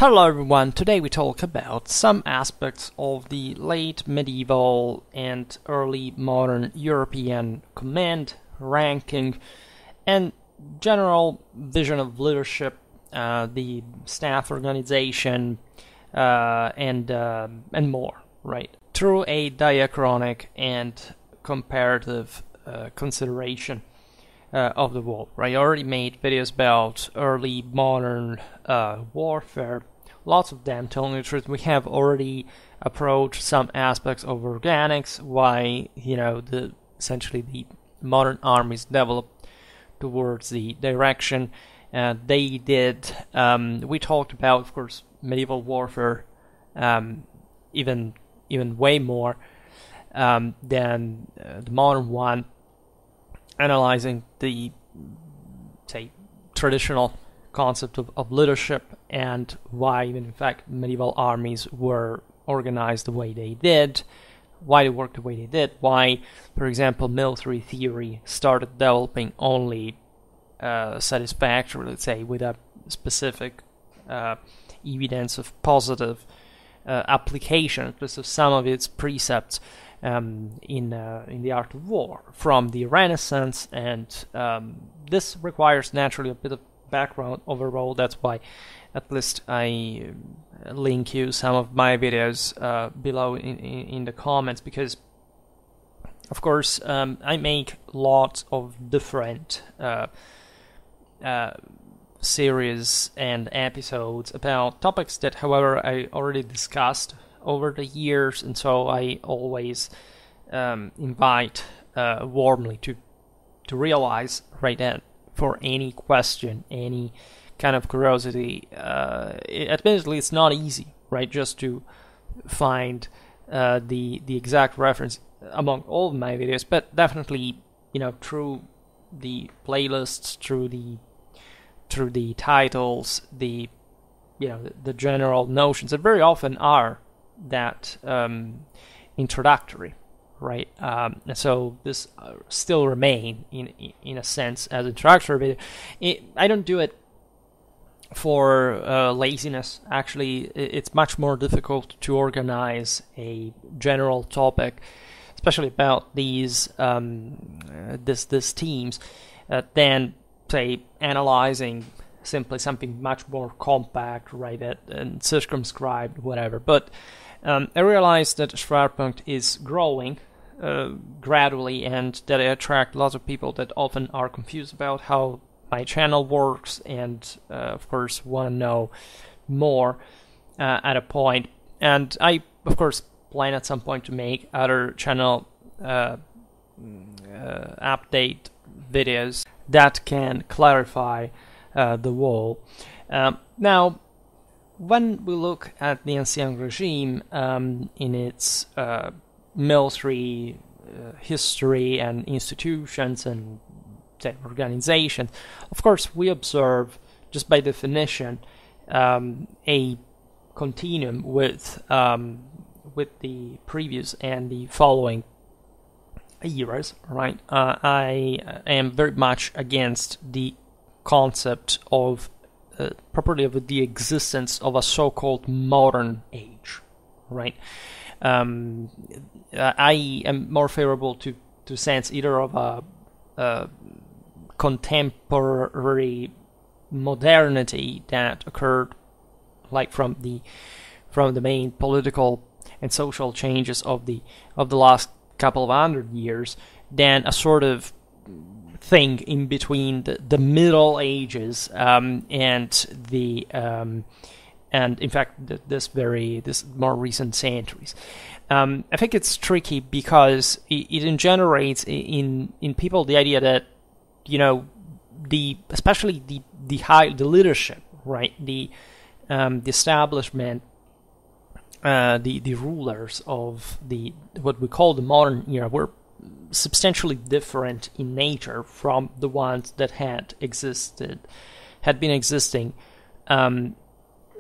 Hello everyone, today we talk about some aspects of the late medieval and early modern European command, ranking, and general vision of leadership, the staff organization, and more, right? Through a diachronic and comparative consideration of the world, right? I already made videos about early modern warfare, lots of them, telling the truth. We have already approached some aspects of organics, why, essentially the modern armies developed towards the direction they did. We talked about, of course, medieval warfare, even way more than the modern one, analyzing the, say, traditional concept of leadership and why even in fact medieval armies were organized the way they did, why they worked the way they did, why, for example, military theory started developing only satisfactory, let's say, with a specific evidence of positive application, at least of some of its precepts in the art of war from the Renaissance, and this requires naturally a bit of background overall. That's why at least I link you some of my videos below in the comments, because of course I make lots of different series and episodes about topics that, however, I already discussed over the years, and so I always invite warmly to realize right that for any question, any kind of curiosity, admittedly it's not easy, right, just to find the exact reference among all of my videos, but definitely, through the playlists, through the titles, the general notions that very often are that introductory, right? So this still remain in a sense as introductory video. I don't do it for laziness. Actually, it's much more difficult to organize a general topic, especially about these this themes, than, say, analyzing simply something much more compact, right, and circumscribed, whatever. But I realized that Schwerpunkt is growing gradually, and that I attract lots of people that often are confused about how my channel works, and of course want to know more at a point. And I, of course, plan at some point to make other channel update videos that can clarify the whole. Now, when we look at the Ancien regime in its military history and institutions and organization, of course we observe, just by definition, a continuum with the previous and the following eras, right? I am very much against the concept of properly of the existence of a so-called modern age, right? I am more favorable to sense either of a contemporary modernity that occurred, like from the main political and social changes of the last couple of 100 years, than a sort of thing in between the Middle Ages and the and in fact this more recent centuries. I think it's tricky because it generates in people the idea that especially the leadership, right, the establishment, the rulers of what we call the modern era were substantially different in nature from the ones that had been existing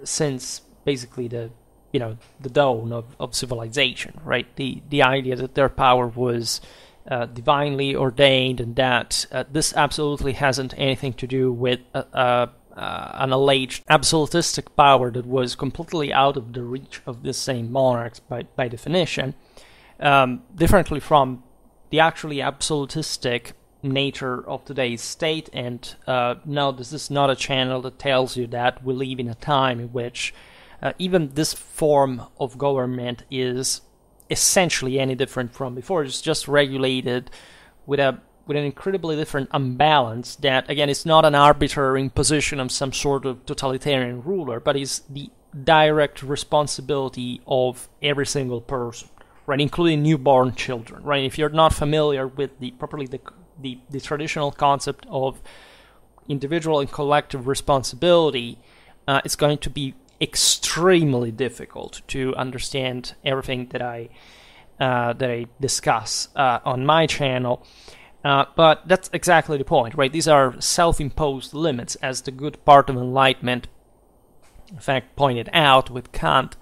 since basically the dawn of civilization, right? The idea that their power was divinely ordained, and that this absolutely hasn't anything to do with an alleged absolutistic power that was completely out of the reach of the same monarchs by definition, differently from the actually absolutistic nature of today's state. And no, this is not a channel that tells you that we live in a time in which even this form of government is essentially any different from before. It's just regulated with an incredibly different imbalance that, again, is not an arbitrary imposition of some sort of totalitarian ruler, but is the direct responsibility of every single person, right, including newborn children, right? If you're not familiar with the traditional concept of individual and collective responsibility, it's going to be extremely difficult to understand everything that I discuss on my channel. But that's exactly the point, right? These are self-imposed limits, as the good part of Enlightenment, in fact, pointed out with Kant,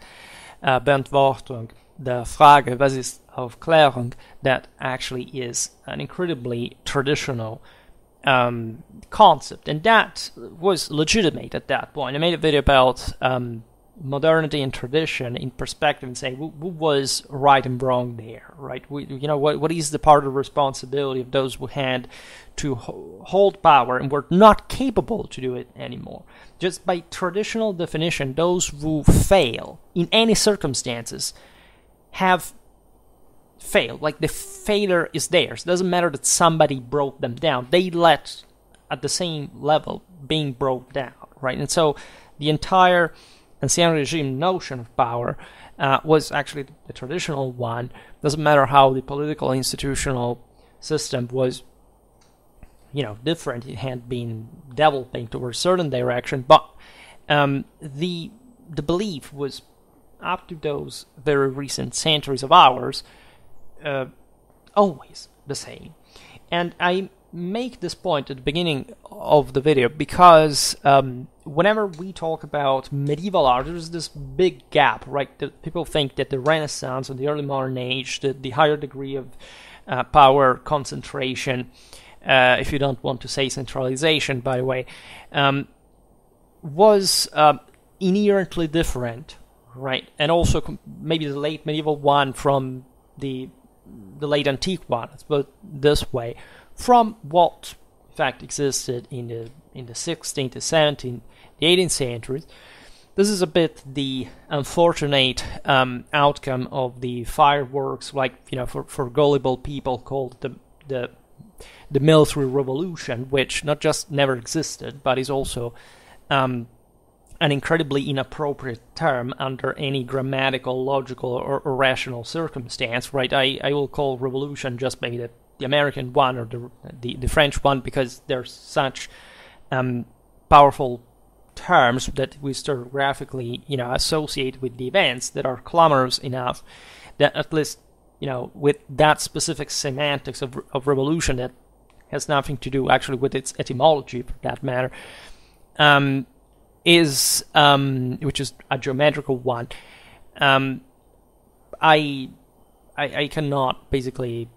Beantwortung der Frage, was ist Aufklärung, that actually is an incredibly traditional concept, and that was legitimate at that point. I made a video about modernity and tradition in perspective and say who was right and wrong there, right? What is the part of responsibility of those who had to hold power and were not capable to do it anymore? Just by traditional definition, those who fail in any circumstances have failed. Like, the failure is theirs. It doesn't matter that somebody broke them down. They let at the same level being broke down, right? And so the entire Ancien Regime notion of power was actually the traditional one. Doesn't matter how the political institutional system was, different. It had been developing towards a certain direction, but the belief was, up to those very recent centuries of ours, always the same. And I make this point at the beginning of the video because whenever we talk about medieval art, there's this big gap, right? That people think that the Renaissance and the early modern age, the higher degree of power concentration, if you don't want to say centralization, by the way, was inherently different, right? And also maybe the late medieval one from the late antique one, let's put it this way, from what in fact existed in the 16th, the 17th, the 18th centuries. This is a bit the unfortunate outcome of the fireworks, like, for gullible people, called the military revolution, which not just never existed, but is also an incredibly inappropriate term under any grammatical, logical, or rational circumstance, right? I will call revolution just maybe the American one or the French one, because they're such powerful terms that we historiographically, associate with the events that are clamorous enough that at least, with that specific semantics of revolution that has nothing to do actually with its etymology, for that matter, which is a geometrical one. I cannot basically,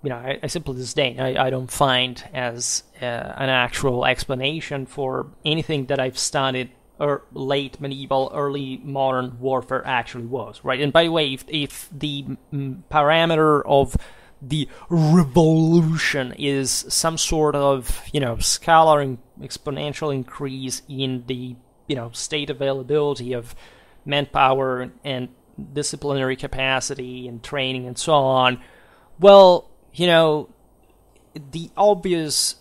I simply disdain. I don't find as an actual explanation for anything that I've studied or late medieval, early modern warfare actually was, right? And by the way, if the parameter of the revolution is some sort of, scalar exponential increase in the, state availability of manpower and disciplinary capacity and training and so on, well, the obvious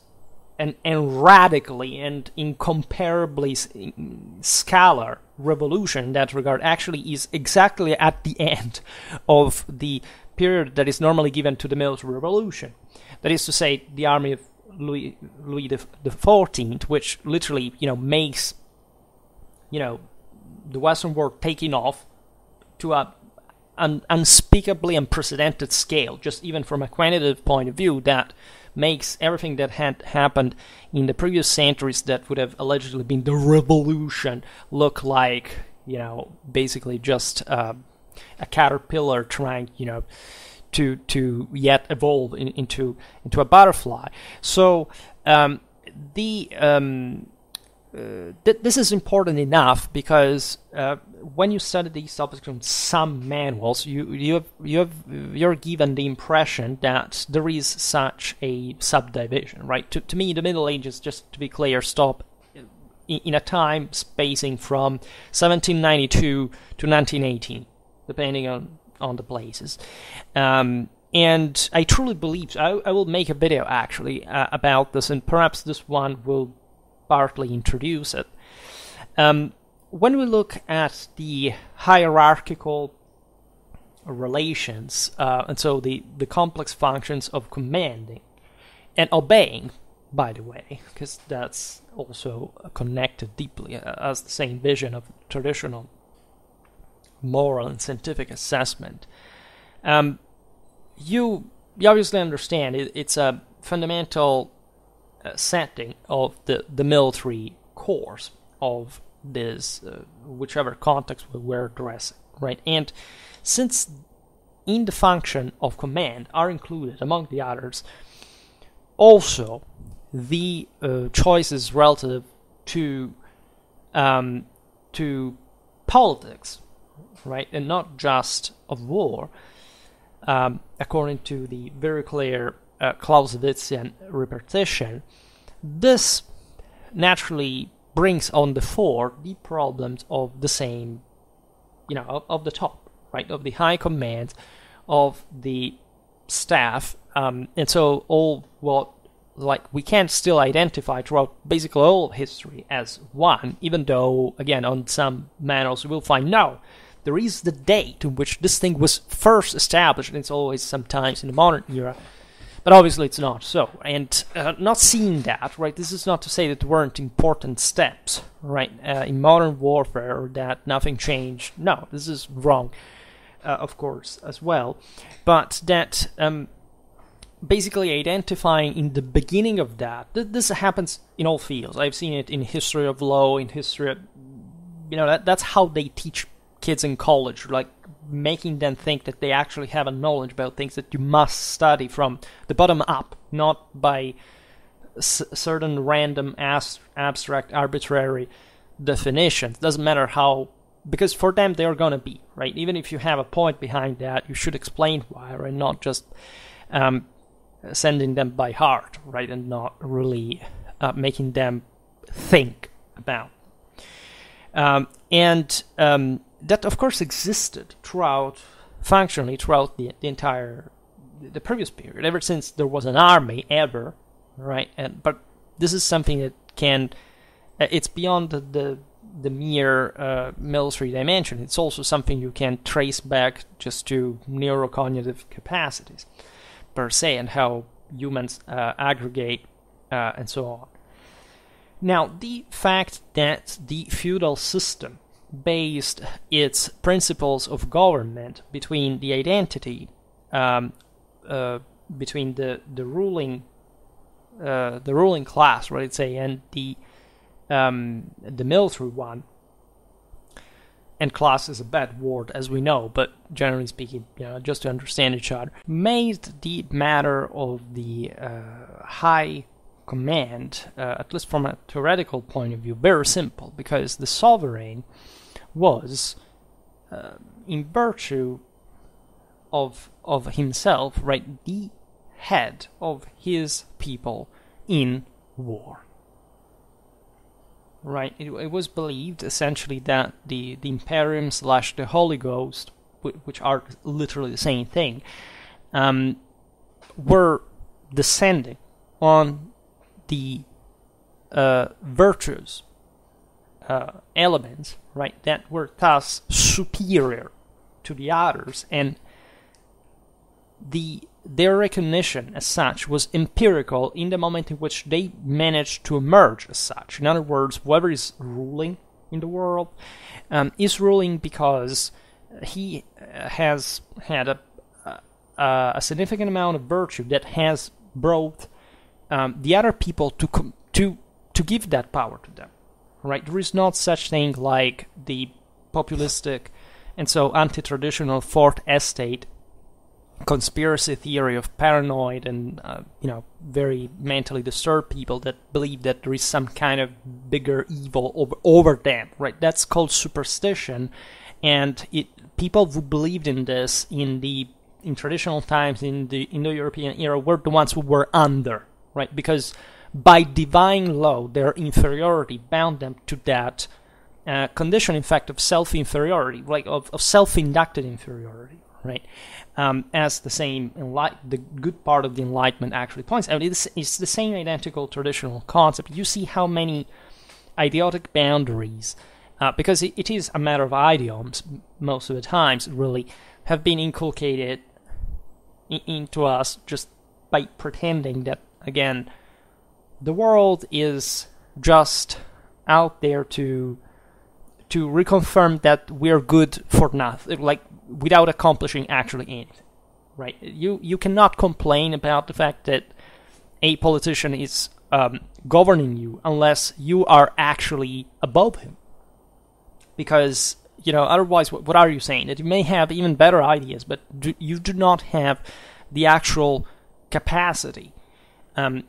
and radically and incomparably scalar revolution in that regard actually is exactly at the end of the period that is normally given to the military revolution. That is to say, the army of Louis the 14th, which literally, makes, the Western world taking off to an unspeakably unprecedented scale, just even from a quantitative point of view, that makes everything that had happened in the previous centuries that would have allegedly been the revolution look like, basically just a caterpillar trying, to yet evolve into a butterfly. So the this is important enough because when you study these topics from some manuals, you're given the impression that there is such a subdivision, right? To me, the Middle Ages, just to be clear, stop in a time spacing from 1792 to 1918, depending on the places. And I truly believe, I will make a video actually about this, and perhaps this one will partly introduce it. When we look at the hierarchical relations, and so the complex functions of commanding and obeying, by the way, because that's also connected deeply as the same vision of traditional moral and scientific assessment. You obviously understand it's a fundamental setting of the military course of this, whichever context we're addressing, right? And since in the function of command are included, among the others, also the choices relative to politics, right, and not just of war, according to the very clear Clausewitzian repartition, this naturally brings on the fore the problems of the same, of the top, right, of the high command, of the staff, and so all what, we can still identify throughout basically all of history as one, even though, again, on some manuals we will find, no, there is the date in which this thing was first established, and it's always sometimes in the modern era, but obviously it's not so. And not seeing that, right, this is not to say that there weren't important steps, right, in modern warfare, or that nothing changed. No, this is wrong, of course, as well, but that basically identifying in the beginning of that, this happens in all fields. I've seen it in history of law, in history of, that's how they teach kids in college, like making them think that they actually have a knowledge about things that you must study from the bottom up, not by certain random, abstract, arbitrary definitions. Doesn't matter how, because for them they're going to be, right? Even if you have a point behind that, you should explain why, and not just sending them by heart, right, and not really making them think about. That, of course, existed functionally throughout the entire, the previous period, ever since there was an army, ever, right? But this is something that it's beyond the mere military dimension. It's also something you can trace back just to neurocognitive capacities, per se, and how humans aggregate and so on. Now, the fact that the feudal system based its principles of government between the identity, between the ruling class, right, say, and the military one. And class is a bad word, as we know, but generally speaking, just to understand each other, made the matter of the high command, at least from a theoretical point of view, very simple, because the sovereign was, in virtue of himself, right, the head of his people in war. Right, it was believed essentially that the Imperium / the Holy Ghost, which are literally the same thing, were descending on the virtues, elements, right, that were thus superior to the others, and their recognition as such was empirical in the moment in which they managed to emerge as such. In other words, whoever is ruling in the world is ruling because he has had a significant amount of virtue that has brought the other people to give that power to them. Right? There is not such thing like the populistic and so anti-traditional fourth estate conspiracy theory of paranoid and very mentally disturbed people that believe that there is some kind of bigger evil over them, right? That's called superstition, and people who believed in this in traditional times, in the Indo-European era, were the ones who were under, right? Because by divine law, their inferiority bound them to that condition, in fact, of self-inferiority, like of self-inducted inferiority, right? As the same, the good part of the Enlightenment actually points out, it's the same identical traditional concept. You see how many idiotic boundaries, because it is a matter of idioms most of the times, really, have been inculcated into us just by pretending that, again, the world is just out there to reconfirm that we're good for nothing, like without accomplishing actually anything, right? You cannot complain about the fact that a politician is governing you unless you are actually above him, because otherwise, what are you saying? That you may have even better ideas, but you do not have the actual capacity,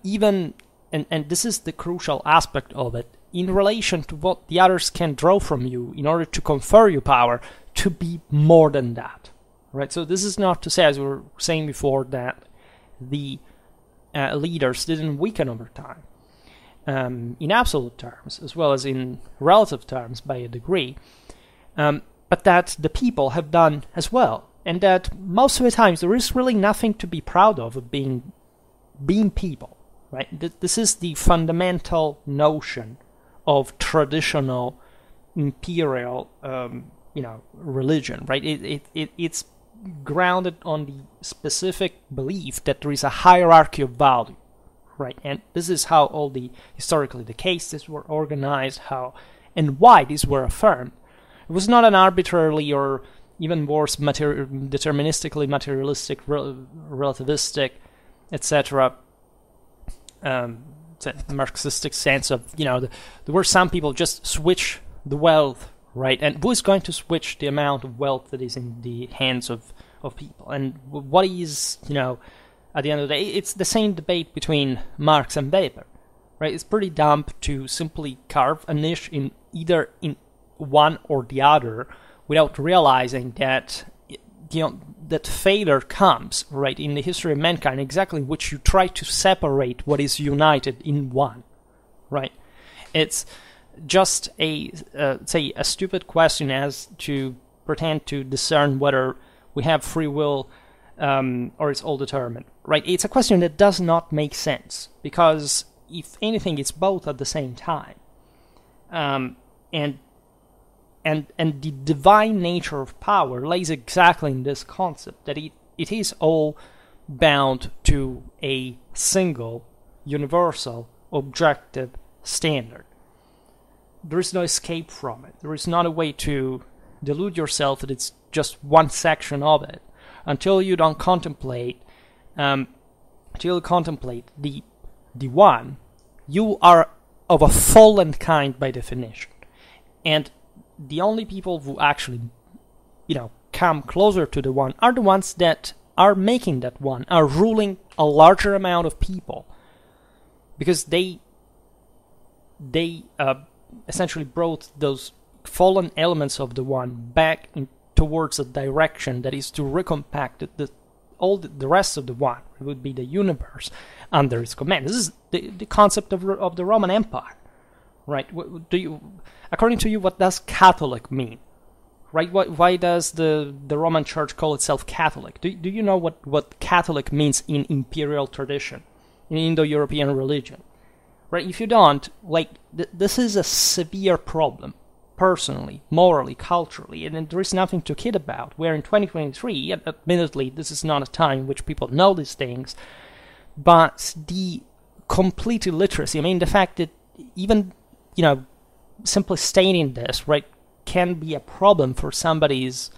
even. And this is the crucial aspect of it, in relation to what the others can draw from you in order to confer you power, to be more than that, right? So this is not to say, as we were saying before, that the leaders didn't weaken over time, in absolute terms, as well as in relative terms by a degree, but that the people have done as well, and that most of the times there is really nothing to be proud of being people. Right, this is the fundamental notion of traditional imperial, religion. Right, it's grounded on the specific belief that there is a hierarchy of value. Right, and this is how all historically the cases were organized, how and why these were affirmed. It was not an arbitrarily or even worse deterministically materialistic, relativistic, etc. Marxistic sense of, there were some people just switch the wealth, right? And who is going to switch the amount of wealth that is in the hands of people? And what is, at the end of the day, it's the same debate between Marx and Weber, right? It's pretty dumb to simply carve a niche in either in one or the other without realizing that that failure comes, right, in the history of mankind, exactly which you try to separate what is united in one, right? It's just a stupid question as to pretend to discern whether we have free will or it's all determined, right? It's a question that does not make sense, because if anything, it's both at the same time. And the divine nature of power lays exactly in this concept, that it is all bound to a single, universal, objective standard. There is no escape from it. There is not a way to delude yourself that it's just one section of it, until you don't contemplate, the one. You are of a fallen kind by definition, and the only people who actually, come closer to the one are the ones that are making that one, are ruling a larger amount of people, because they essentially brought those fallen elements of the one back towards a direction that is to recompact all the rest of the one. It would be the universe under its command. This is the concept of the Roman Empire, right? According to you, what does Catholic mean? Right? Why does the Roman Church call itself Catholic? Do you know what Catholic means in imperial tradition, in Indo-European religion? Right? If you don't, this is a severe problem, personally, morally, culturally, and there is nothing to kid about. We're in 2023, and admittedly, this is not a time in which people know these things, but the complete illiteracy, the fact that even, simply stating this, right, can be a problem for somebody's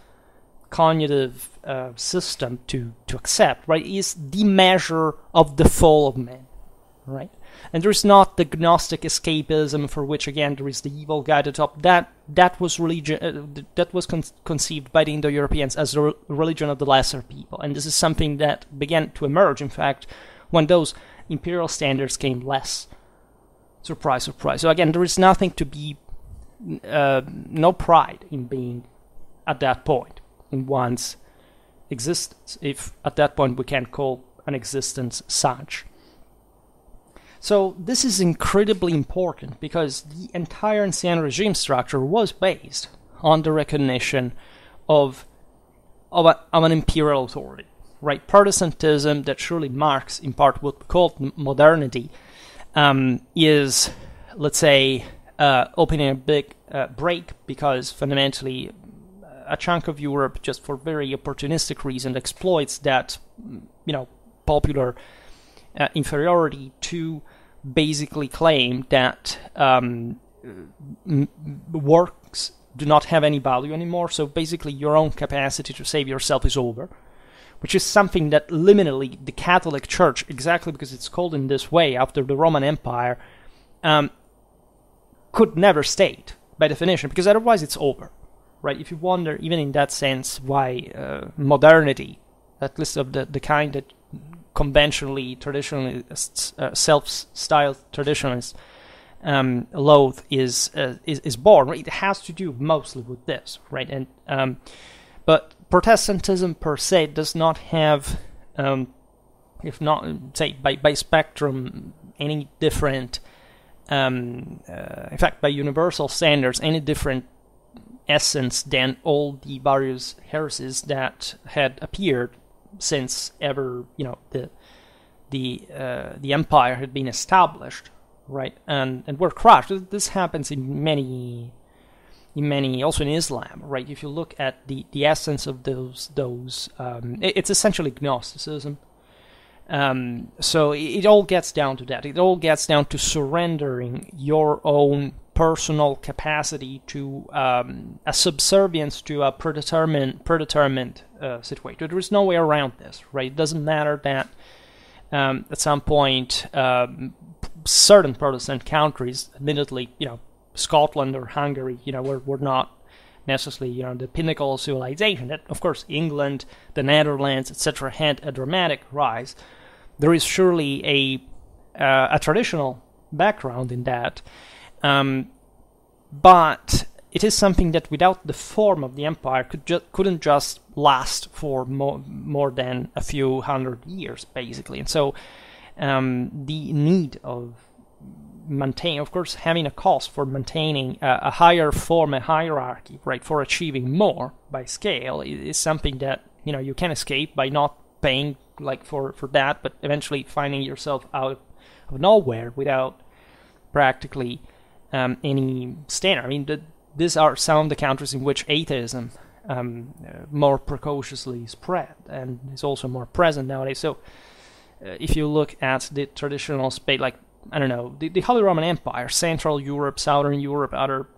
cognitive system to accept, right, is the measure of the fall of man, right? And there's not the Gnostic escapism for which, again, there is the evil guy at the top. That was religion. That was conceived by the Indo-Europeans as the religion of the lesser people, and this is something that began to emerge, in fact, when those imperial standards came less. Surprise, surprise. So again, there is nothing to be, no pride in being at that point in one's existence, if at that point we can call an existence such. So this is incredibly important because the entire ancien regime structure was based on the recognition of an imperial authority, right? Protestantism, that surely marks in part what we call modernity, is, let's say, opening a big break, because fundamentally a chunk of Europe, just for very opportunistic reason, exploits that, popular inferiority to basically claim that works do not have any value anymore. So basically your own capacity to save yourself is over, which is something that liminally the Catholic Church, exactly because it's called in this way after the Roman Empire, could never state by definition, because otherwise it's over, right? If you wonder, even in that sense, why modernity, at least of the kind that conventionally, traditionally, self-styled traditionalists loathe is born, right? It has to do mostly with this, right? And but Protestantism per se does not have, if not, say, by spectrum, any different, in fact, by universal standards, any different essence than all the various heresies that had appeared since ever, the empire had been established, right, and were crushed. This happens in many, also in Islam, right? If you look at the essence of those, it's essentially Gnosticism. So it all gets down to that. It all gets down to surrendering your own personal capacity to a subservience to a predetermined situation. There is no way around this, right? It doesn't matter that at some point certain Protestant countries, admittedly, Scotland or Hungary, were not necessarily, the pinnacle of civilization. That, of course, England, the Netherlands, etc., had a dramatic rise. There is surely a traditional background in that. But it is something that without the form of the empire couldn't just last for more than a few hundred years, basically. And so the need of maintaining, of course, having a cost for maintaining a higher form, a hierarchy, right, for achieving more by scale is something that, you can escape by not paying for that, but eventually finding yourself out of nowhere without practically any standard. I mean, these are some of the countries in which atheism more precociously spread and is also more present nowadays. So if you look at the traditional space, like, I don't know, the Holy Roman Empire, Central Europe, Southern Europe, other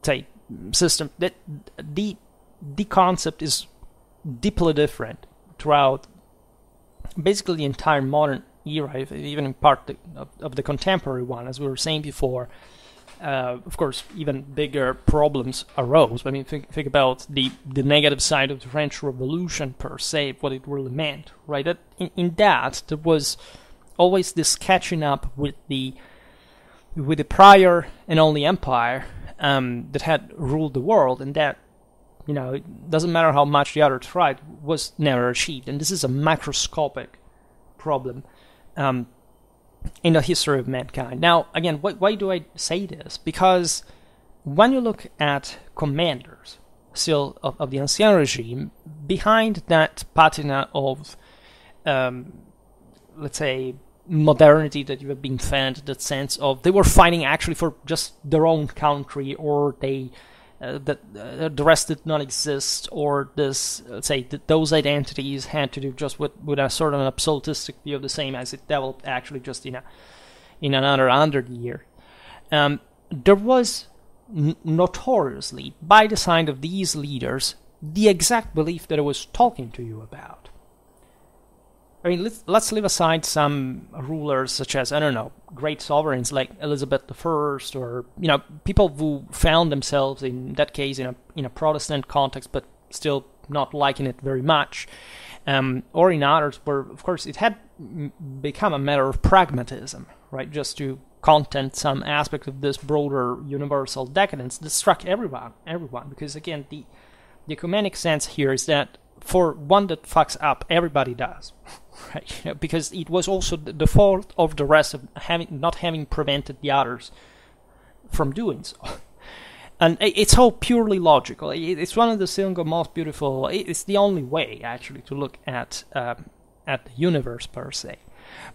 say system, that the concept is deeply different throughout basically the entire modern era, even in part of the contemporary one. As we were saying before, of course, even bigger problems arose. I mean, think about the negative side of the French Revolution per se, what it really meant, right? That in that there was always this catching up with the prior and only empire that had ruled the world, and that, it doesn't matter how much the other tried, was never achieved. And this is a macroscopic problem in the history of mankind. Now, again, why do I say this? Because when you look at commanders still of the ancien regime, behind that patina of, let's say, modernity that you have been fed, that sense of they were fighting actually for just their own country, or they the rest did not exist, or this, let's say, those identities had to do just with a sort of an absolutistic view of the same as it developed actually just in another 100 years. There was notoriously, by the side of these leaders, the exact belief that I was talking to you about. I mean, let's leave aside some rulers such as, I don't know, great sovereigns like Elizabeth I, or people who found themselves in that case in a Protestant context, but still not liking it very much, or in others where, of course, it had become a matter of pragmatism, right? Just to content some aspect of this broader universal decadence that struck everyone, because again, the ecumenic sense here is that for one that fucks up, everybody does, right? Because it was also the fault of the rest of not having prevented the others from doing so. And it's all purely logical. It's one of the single most beautiful. It's the only way, actually, to look at the universe per se.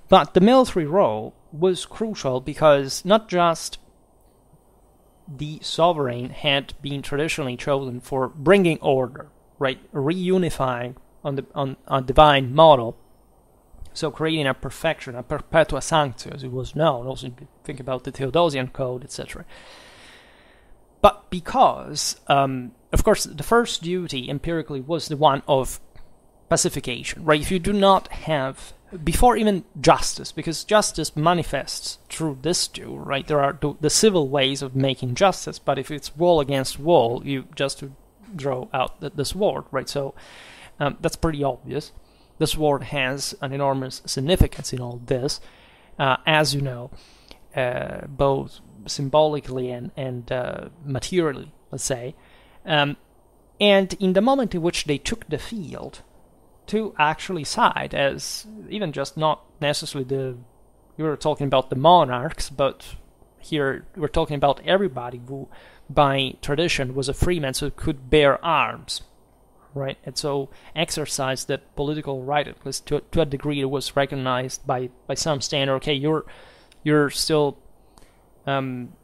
But the military role was crucial because not just the sovereign had been traditionally chosen for bringing order, right, reunifying on a divine model, so creating a perfection, a perpetua sanctio, as it was known. Also, think about the Theodosian Code, etc. But because, of course, the first duty empirically was the one of pacification, right? If you do not have, before even justice, because justice manifests through this too, right? There are the civil ways of making justice, but if it's wall against wall, you just to draw out the sword, right? So that's pretty obvious. The sword has an enormous significance in all this, as you know, both symbolically and materially, let's say. And in the moment in which they took the field to actually side as even just not necessarily you were talking about the monarchs, but here we're talking about everybody who by tradition was a freeman, so could bear arms, right? And so exercised that political right, at least to a degree, it was recognized by some standard. Okay, you're still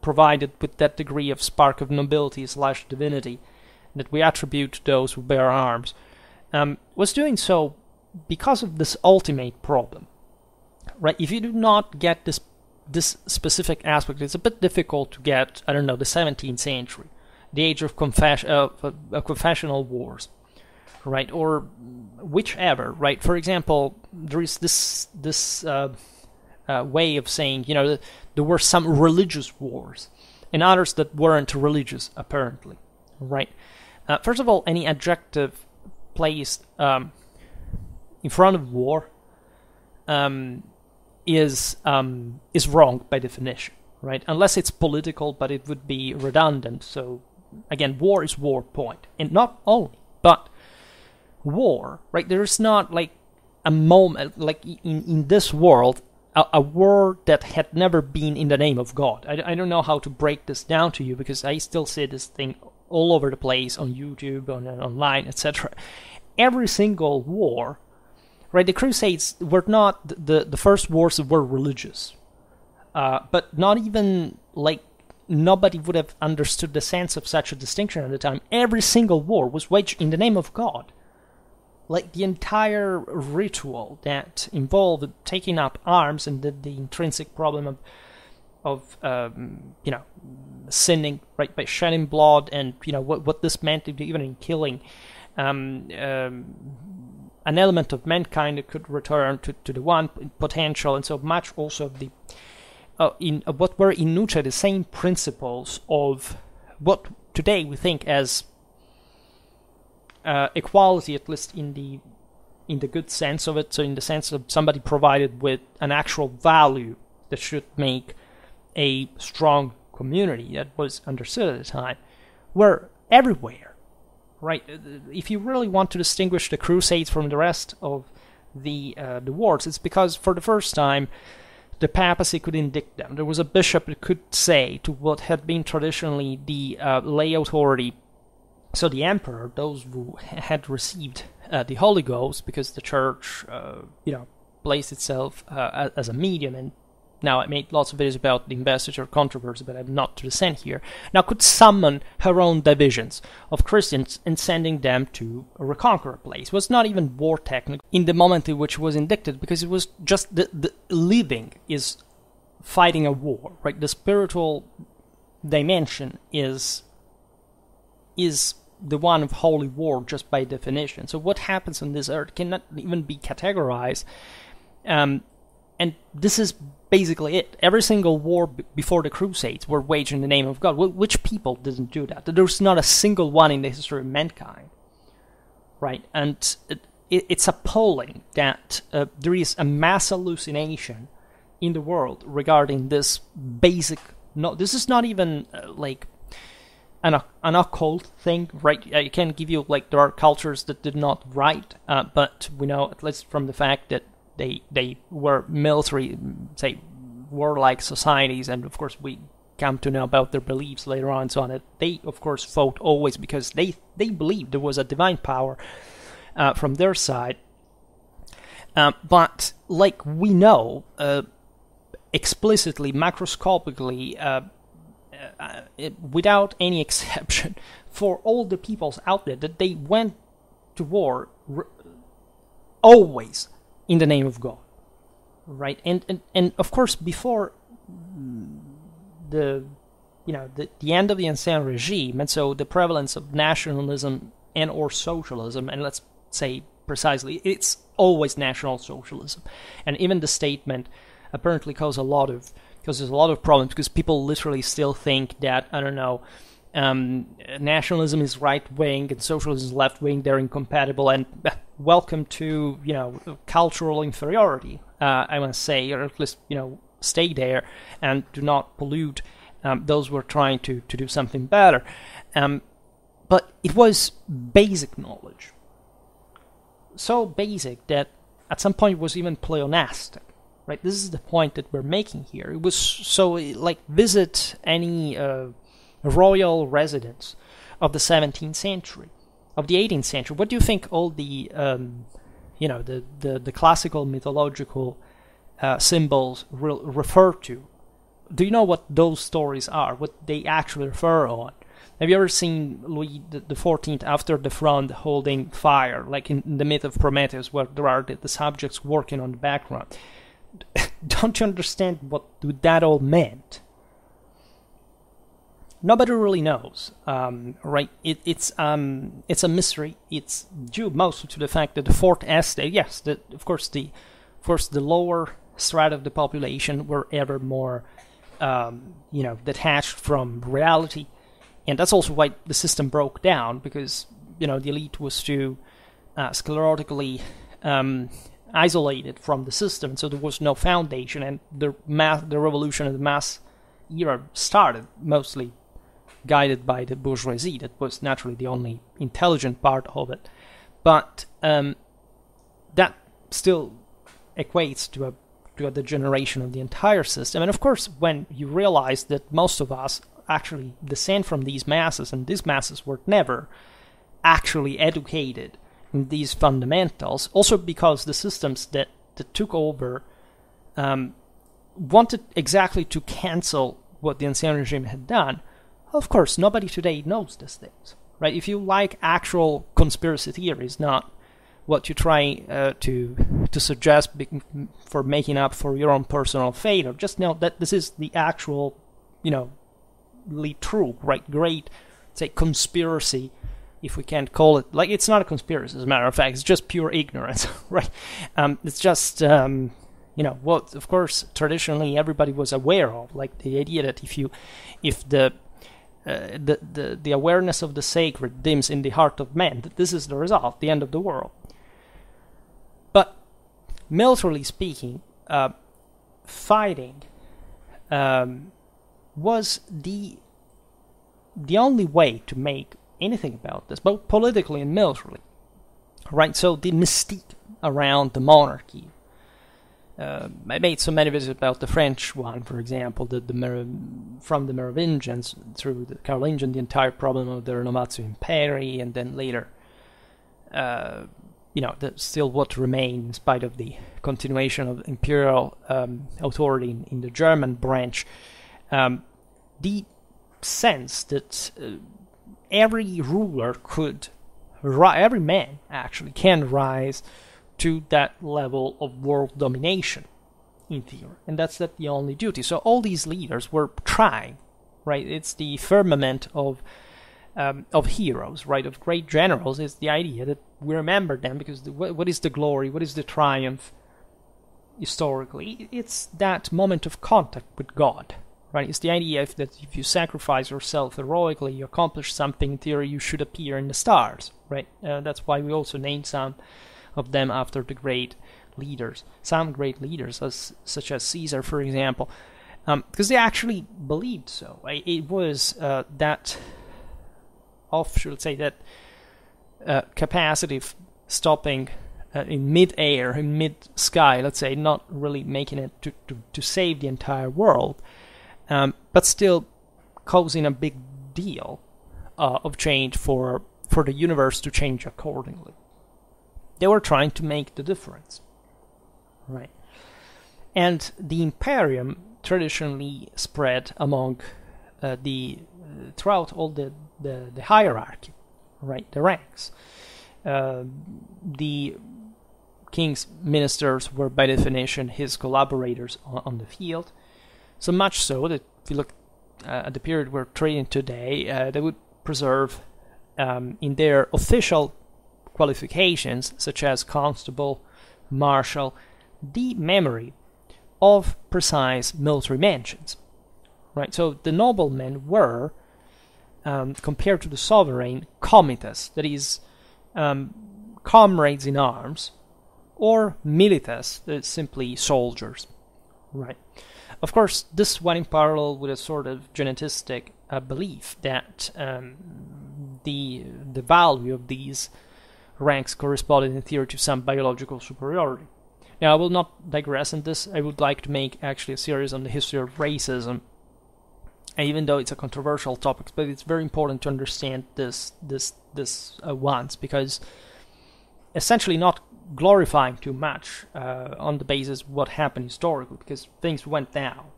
provided with that degree of spark of nobility / divinity that we attribute to those who bear arms, was doing so because of this ultimate problem, right? If you do not get this specific aspect, it's a bit difficult to get, I don't know, the 17th century, the age of confessional wars, right? Or whichever, right? For example, there is this way of saying, there were some religious wars and others that weren't religious, apparently, right? First of all, any adjective placed in front of war is wrong by definition, right? Unless it's political, but it would be redundant. So again, war is war, point. And not only, but war, right? There is not like a moment, like in this world, a war that had never been in the name of God. I don't know how to break this down to you, because I still see this thing all over the place on YouTube, online, etc. Every single war, right? The Crusades were not the first wars that were religious, but not even like nobody would have understood the sense of such a distinction at the time. Every single war was waged in the name of God. Like the entire ritual that involved taking up arms and the intrinsic problem of sinning, right, by shedding blood, and what this meant even in killing an element of mankind that could return to the one potential, and so much also of the in what were in Nietzsche the same principles of what today we think as equality, at least in the good sense of it, so in the sense of somebody provided with an actual value that should make a strong community that was understood at the time, were everywhere, right? If you really want to distinguish the Crusades from the rest of the wars, it's because for the first time the papacy could indict them. There was a bishop that could say to what had been traditionally the lay authority, so the emperor, those who had received the Holy Ghost, because the church, placed itself as a medium, and now I made lots of videos about the investiture controversy, but I'm not to descend here, now could summon her own divisions of Christians and sending them to reconquer a place. It was not even war technical in the moment in which it was indicted, because it was just the living is fighting a war, right? The spiritual dimension is the one of holy war just by definition. So what happens on this earth cannot even be categorized. And this is basically it. Every single war before the Crusades were waged in the name of God. Which people didn't do that? There's not a single one in the history of mankind, right? And it's appalling that there is a mass hallucination in the world regarding this basic. No, this is not even like an occult thing, right? I can give you, like, there are cultures that did not write, but we know, at least from the fact that they were military, say, warlike societies, and of course we come to know about their beliefs later on, so on, that they of course fought always because they believed there was a divine power from their side. But like we know, explicitly, macroscopically, without any exception, for all the peoples out there, that they went to war always in the name of God, right? And of course, before the end of the Ancien regime, and so the prevalence of nationalism and or socialism, and let's say precisely, it's always national socialism, and even the statement apparently causes a lot of problems, because people literally still think that, I don't know, nationalism is right wing and socialism is left wing, they're incompatible, and welcome to, cultural inferiority, I must say, or at least, stay there and do not pollute those who are trying to do something better. But it was basic knowledge. So basic that at some point it was even pleonastic, right? This is the point that we're making here. It was so, like, visit any royal residence of the 17th century, of the 18th century. What do you think all the, the classical mythological symbols refer to? Do you know what those stories are, what they actually refer on? Have you ever seen Louis the XIV after the front holding fire, like in the myth of Prometheus, where there are the subjects working on the background? Don't you understand what that all meant? Nobody really knows, right? It's a mystery. It's due mostly to the fact that the fourth estate, yes, of course the lower strata of the population were ever more, detached from reality. And that's also why the system broke down, because, the elite was too sclerotically isolated from the system, so there was no foundation, and the revolution of the mass era started mostly guided by the bourgeoisie. That was naturally the only intelligent part of it. But that still equates to a degeneration of the entire system. And of course, when you realize that most of us actually descend from these masses, and these masses were never actually educated in these fundamentals, also because the systems that took over wanted exactly to cancel what the Ancien regime had done. Of course, nobody today knows these things, right? If you like actual conspiracy theories, not what you try to suggest for making up for your own personal fate, or just know that this is the actual, true, right? Great, say, conspiracy, if we can't call it, like, it's not a conspiracy, as a matter of fact, it's just pure ignorance, right? It's just, what, of course, traditionally everybody was aware of, like the idea that if the awareness of the sacred dims in the heart of man, that this is the result, the end of the world. But militarily speaking, fighting was the only way to make anything about this, both politically and militarily, right? So the mystique around the monarchy. I made so many videos about the French one, for example, from the Merovingians through the Carolingian, the entire problem of the Renovatio Imperii, and then later, still what remained in spite of the continuation of imperial authority in the German branch. The sense that every ruler every man actually can rise to that level of world domination, in theory, and that's the only duty. So all these leaders were trying, right? It's the firmament of of heroes, right, of great generals, is the idea that we remember them because what is the glory, what is the triumph historically? It's that moment of contact with God, right? It's the idea that if you sacrifice yourself heroically, you accomplish something, in theory you should appear in the stars, right? That's why we also named some of them after the great leaders, some great leaders, such as Caesar, for example, because they actually believed so. It was that capacity of stopping in mid-air, in mid-sky, let's say, not really making it to save the entire world, but still causing a big deal of change for the universe to change accordingly. They were trying to make the difference, right? And the Imperium traditionally spread among throughout all the hierarchy, right? The ranks. The king's ministers were by definition his collaborators on the field, so much so that if you look at the period we're trading today, they would preserve in their official qualifications, such as constable, marshal, the memory of precise military mentions, right? So the noblemen were, compared to the sovereign, comites, that is, comrades in arms, or milites, that is simply soldiers, right? Of course, this went in parallel with a sort of genetistic belief that the value of these ranks corresponded in theory to some biological superiority. Now, I will not digress on this. I would like to make actually a series on the history of racism, even though it's a controversial topic, but it's very important to understand this once, because essentially not glorifying too much on the basis of what happened historically, because things went down,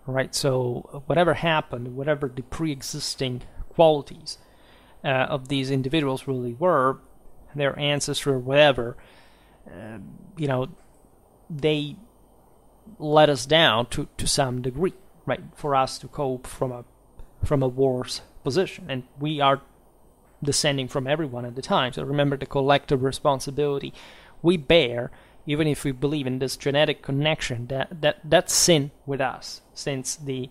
right? So whatever happened, whatever the pre-existing qualities of these individuals really were, their ancestry or whatever, they let us down to some degree, right? For us to cope from a worse position, and we are descending from everyone at the time. So remember the collective responsibility we bear, even if we believe in this genetic connection that's sin with us, since the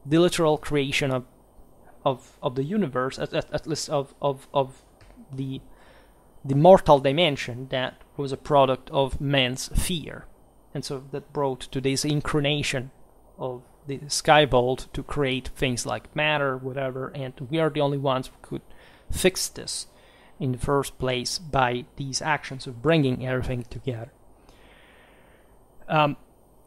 literal creation of the universe, at least of the mortal dimension, that was a product of man's fear, and so that brought to this incarnation of the skybolt to create things like matter, whatever, and we are the only ones who could fix this in the first place by these actions of bringing everything together. And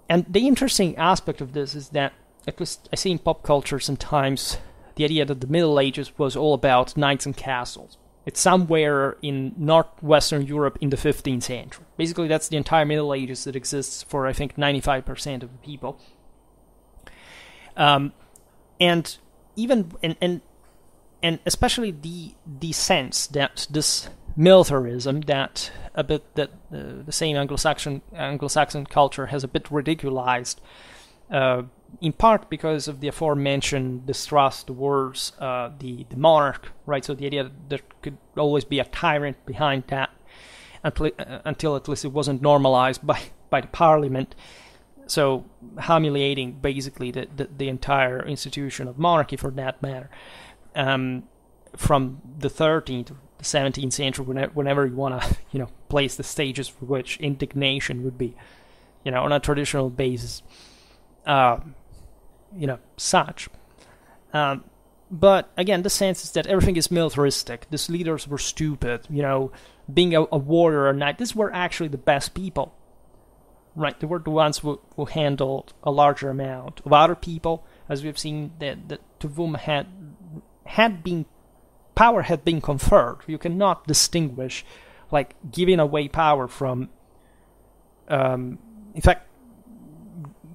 the interesting aspect of this is that, at least I see in pop culture sometimes, the idea that the Middle Ages was all about knights and castles. It's somewhere in northwestern Europe in the 15th century. Basically, that's the entire Middle Ages that exists for, I think, 95% of the people. And especially the sense that this militarism, that the same Anglo-Saxon culture has a bit ridiculized, in part because of the aforementioned distrust towards the monarch, right? So the idea that there could always be a tyrant behind that, until at least it wasn't normalized by the parliament. So humiliating basically the entire institution of monarchy, for that matter, from the 13th to the 17th century, whenever you want to place the stages for which indignation would be on a traditional basis such. But again, the sense is that everything is militaristic. These leaders were stupid, being a warrior or knight. These were actually the best people, right? They were the ones who handled a larger amount of other people, as we've seen, that to whom power had been conferred. You cannot distinguish, like, giving away power from, in fact,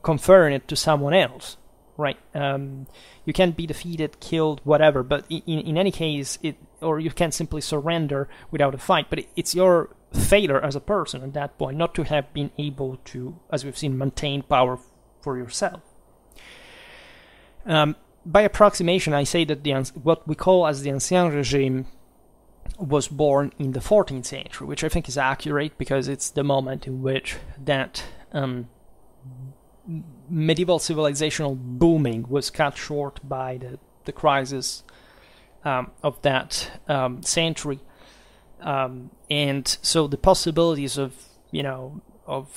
conferring it to someone else, right? You can be defeated, killed, whatever, but in any case, or you can simply surrender without a fight, but it's your failure as a person at that point not to have been able to, as we've seen, maintain power for yourself. by approximation, I say that what we call as the Ancien Regime was born in the 14th century, which I think is accurate because it's the moment in which that medieval civilizational booming was cut short by the crisis of that century, and so the possibilities of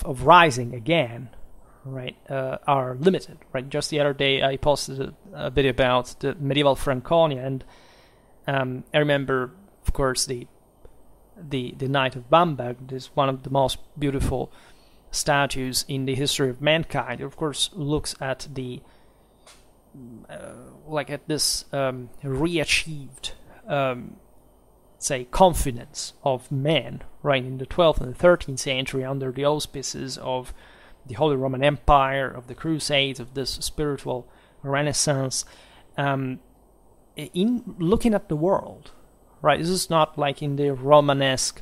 rising again, right, are limited, right? Just the other day I posted a video about the medieval Franconia, and I remember, of course, the Knight of Bamberg is one of the most beautiful statues in the history of mankind. It, of course, looks at the at this reachieved, say, confidence of man, right, in the 12th and the 13th century under the auspices of the Holy Roman Empire, of the Crusades, of this spiritual renaissance, in looking at the world, right? This is not like in the Romanesque,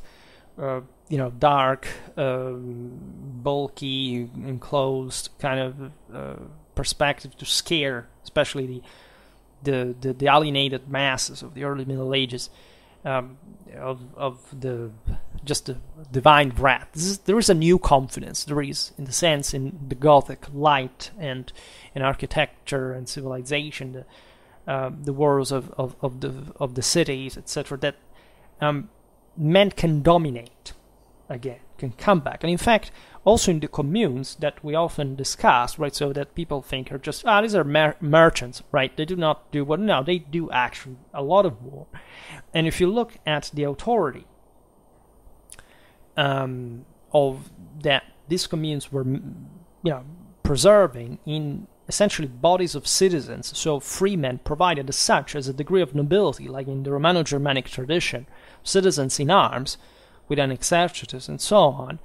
dark, bulky, enclosed kind of perspective to scare, especially the alienated masses of the early Middle Ages, of the divine wrath. There is a new confidence. There is, in the sense, in the Gothic light and in architecture and civilization, the worlds of the cities, etc., that men can dominate again, can come back. And in fact, also in the communes that we often discuss, right, so that people think are just, these are merchants, right, they do not do what, no, they do actually a lot of war. And if you look at the authority of that these communes were, preserving in essentially bodies of citizens, so freemen provided as such as a degree of nobility, like in the Romano-Germanic tradition, citizens in arms, with an exercitus and so on.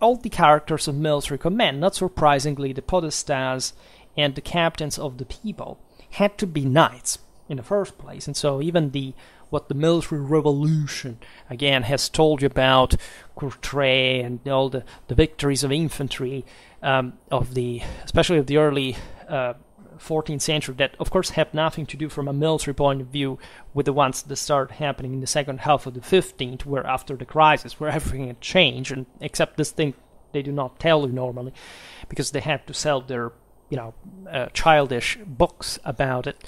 All the characters of military command, not surprisingly the podestas and the captains of the people, had to be knights in the first place. And so even what the military revolution again has told you about Courtrai and all the victories of infantry, especially of the early 14th century, that of course have nothing to do from a military point of view with the ones that start happening in the second half of the 15th, where after the crisis, where everything had changed, and except this thing they do not tell you normally, because they had to sell their childish books about it,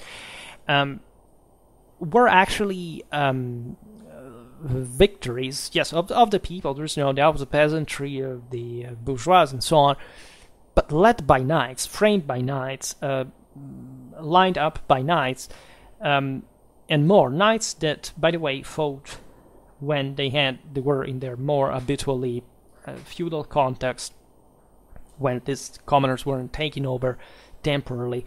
were actually victories, yes, of the people. There's doubt of the peasantry, of the bourgeois, and so on, but led by knights, framed by knights, lined up by knights, and more knights that, by the way, fought when they were in their more habitually feudal context, when these commoners weren't taking over temporarily,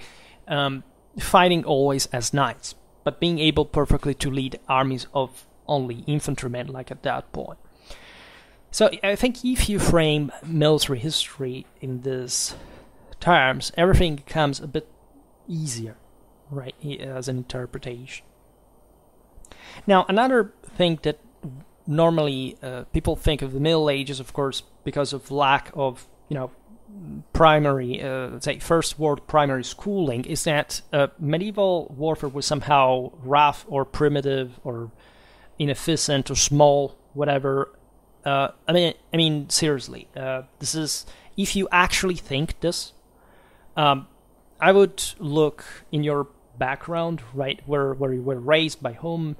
fighting always as knights, but being able perfectly to lead armies of only infantrymen, like at that point. So I think if you frame military history in these terms, everything becomes a bit easier, right, as an interpretation. Now, another thing that normally people think of the Middle Ages, of course, because of lack of, primary, say, first world primary schooling, is that medieval warfare was somehow rough or primitive or inefficient or small, whatever. I mean, seriously, this is, if you actually think this, I would look in your background, right, where you were raised, by whom,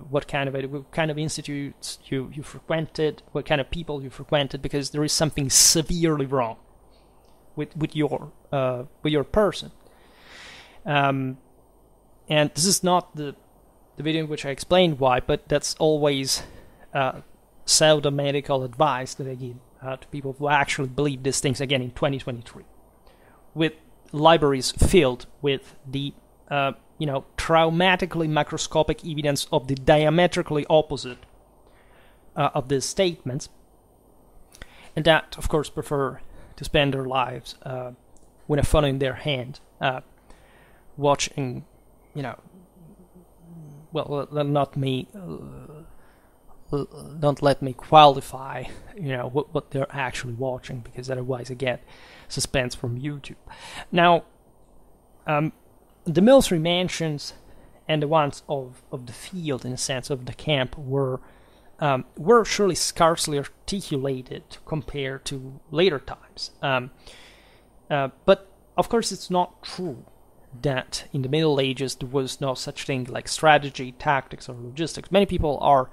what kind of institutes you frequented, what kind of people you frequented, because there is something severely wrong with your person. And this is not the video in which I explained why, but that's always pseudo-medical advice that I give to people who actually believe these things, again, in 2023, with libraries filled with the traumatically macroscopic evidence of the diametrically opposite of these statements, and that, of course, prefer to spend their lives with a phone in their hand, watching, well, not me. Don't let me qualify, what they're actually watching, because otherwise I get suspense from YouTube. Now, the military mansions and the ones of the field, in a sense, of the camp, were surely scarcely articulated compared to later times. But of course, it's not true that in the Middle Ages there was no such thing like strategy, tactics, or logistics. Many people are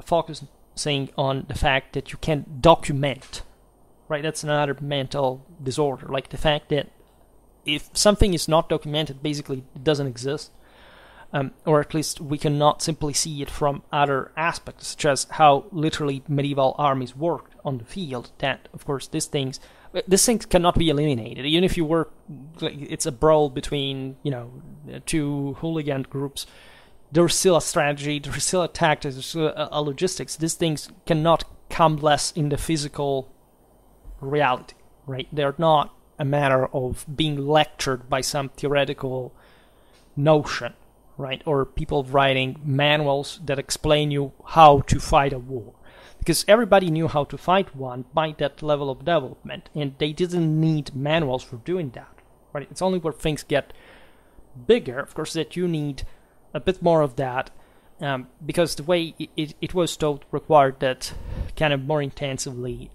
focusing on the fact that you can document, right? That's another mental disorder, like the fact that if something is not documented, basically it doesn't exist, or at least we cannot simply see it from other aspects, such as how literally medieval armies worked on the field. That, of course, these things cannot be eliminated. Even if you were, it's a brawl between, two hooligan groups, there's still a strategy, there's still a tactics, there's still a logistics. These things cannot come less in the physical reality, right? They're not a matter of being lectured by some theoretical notion, right? Or people writing manuals that explain you how to fight a war. Because everybody knew how to fight one by that level of development, and they didn't need manuals for doing that, right? It's only where things get bigger, of course, that you need a bit more of that, because the way it was taught required that kind of more intensively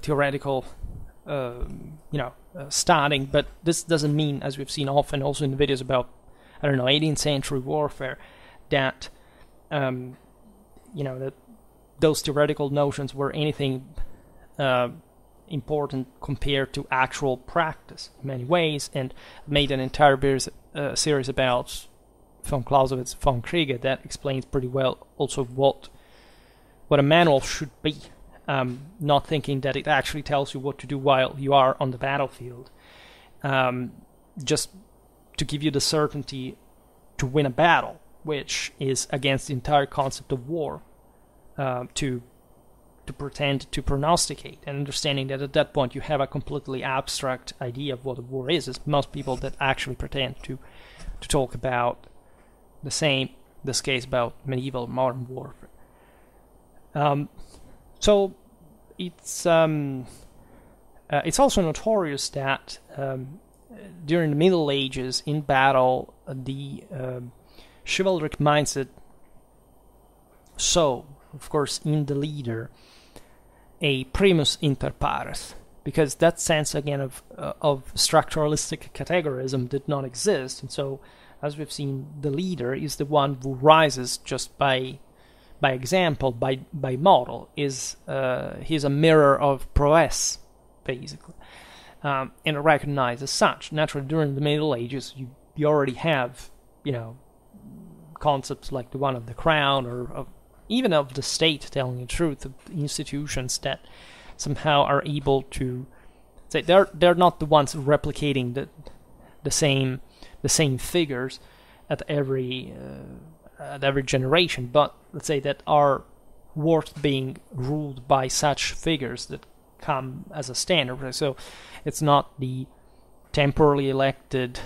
theoretical studying. But this doesn't mean, as we've seen often also in the videos about, 18th century warfare, that that those theoretical notions were anything important compared to actual practice in many ways, and made an entire series about von Clausewitz von Kriege that explains pretty well also what a manual should be, not thinking that it actually tells you what to do while you are on the battlefield, just to give you the certainty to win a battle, which is against the entire concept of war, to pretend to prognosticate, and understanding that at that point you have a completely abstract idea of what a war is. It's most people that actually pretend to talk about the same, this case about medieval modern warfare. So it's also notorious that during the Middle Ages in battle, the chivalric mindset saw, of course, in the leader a primus inter pares, because that sense again of structuralistic categorism did not exist, and so, as we've seen, the leader is the one who rises just by example, by model. He's a mirror of prowess, basically, and recognized as such. Naturally, during the Middle Ages, you already have concepts like the one of the crown, or even of the state, telling the truth, of institutions that somehow are able to say they're not the ones replicating the same figures at every generation, but let's say that are worth being ruled by such figures that come as a standard. So it's not the temporarily elected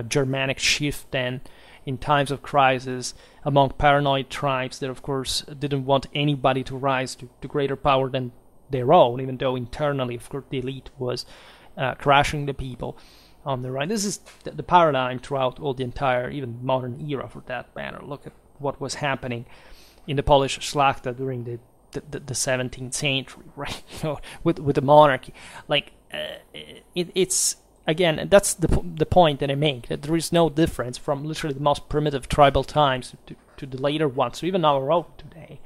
Germanic chieftain in times of crisis among paranoid tribes that, of course, didn't want anybody to rise to greater power than their own, even though internally, of course, the elite was crushing the people on the right. This is the paradigm throughout all the entire, even modern era, for that matter. Look at what was happening in the Polish Szlachta during the 17th century, right? With the monarchy. Like, it's again, that's the point that I make, that there is no difference from literally the most primitive tribal times to the later ones, so even our own today,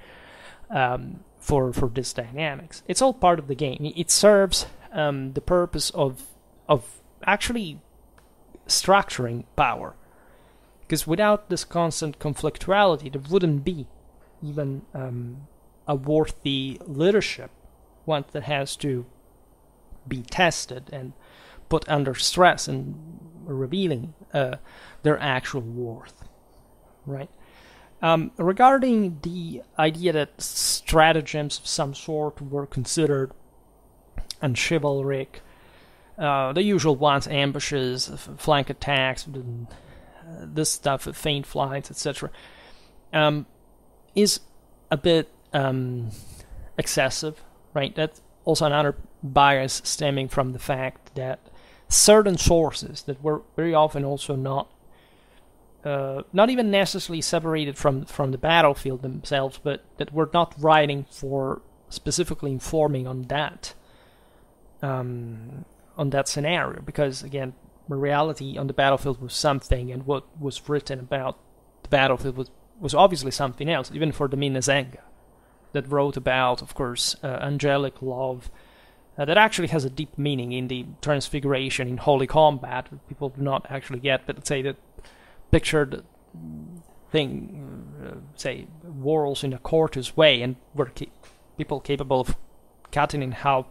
for this dynamics. It's all part of the game. It serves the purpose of actually structuring power, because without this constant conflictuality, there wouldn't be even a worthy leadership, one that has to be tested and put under stress and revealing their actual worth, right? Regarding the idea that stratagems of some sort were considered unchivalric, the usual ones, ambushes, flank attacks, this stuff, feint flights, etc., is a bit excessive, right? That's also another bias stemming from the fact that certain sources that were very often also not even necessarily separated from the battlefield themselves, but that were not writing for specifically informing on that scenario, because again, the reality on the battlefield was something, and what was written about the battlefield was obviously something else. Even for the Minnesenga, that wrote about, of course, angelic love, that actually has a deep meaning in the Transfiguration, in Holy Combat. People do not actually get, but let's say that pictured thing, say, whorls in a courteous way, and were people capable of cutting in half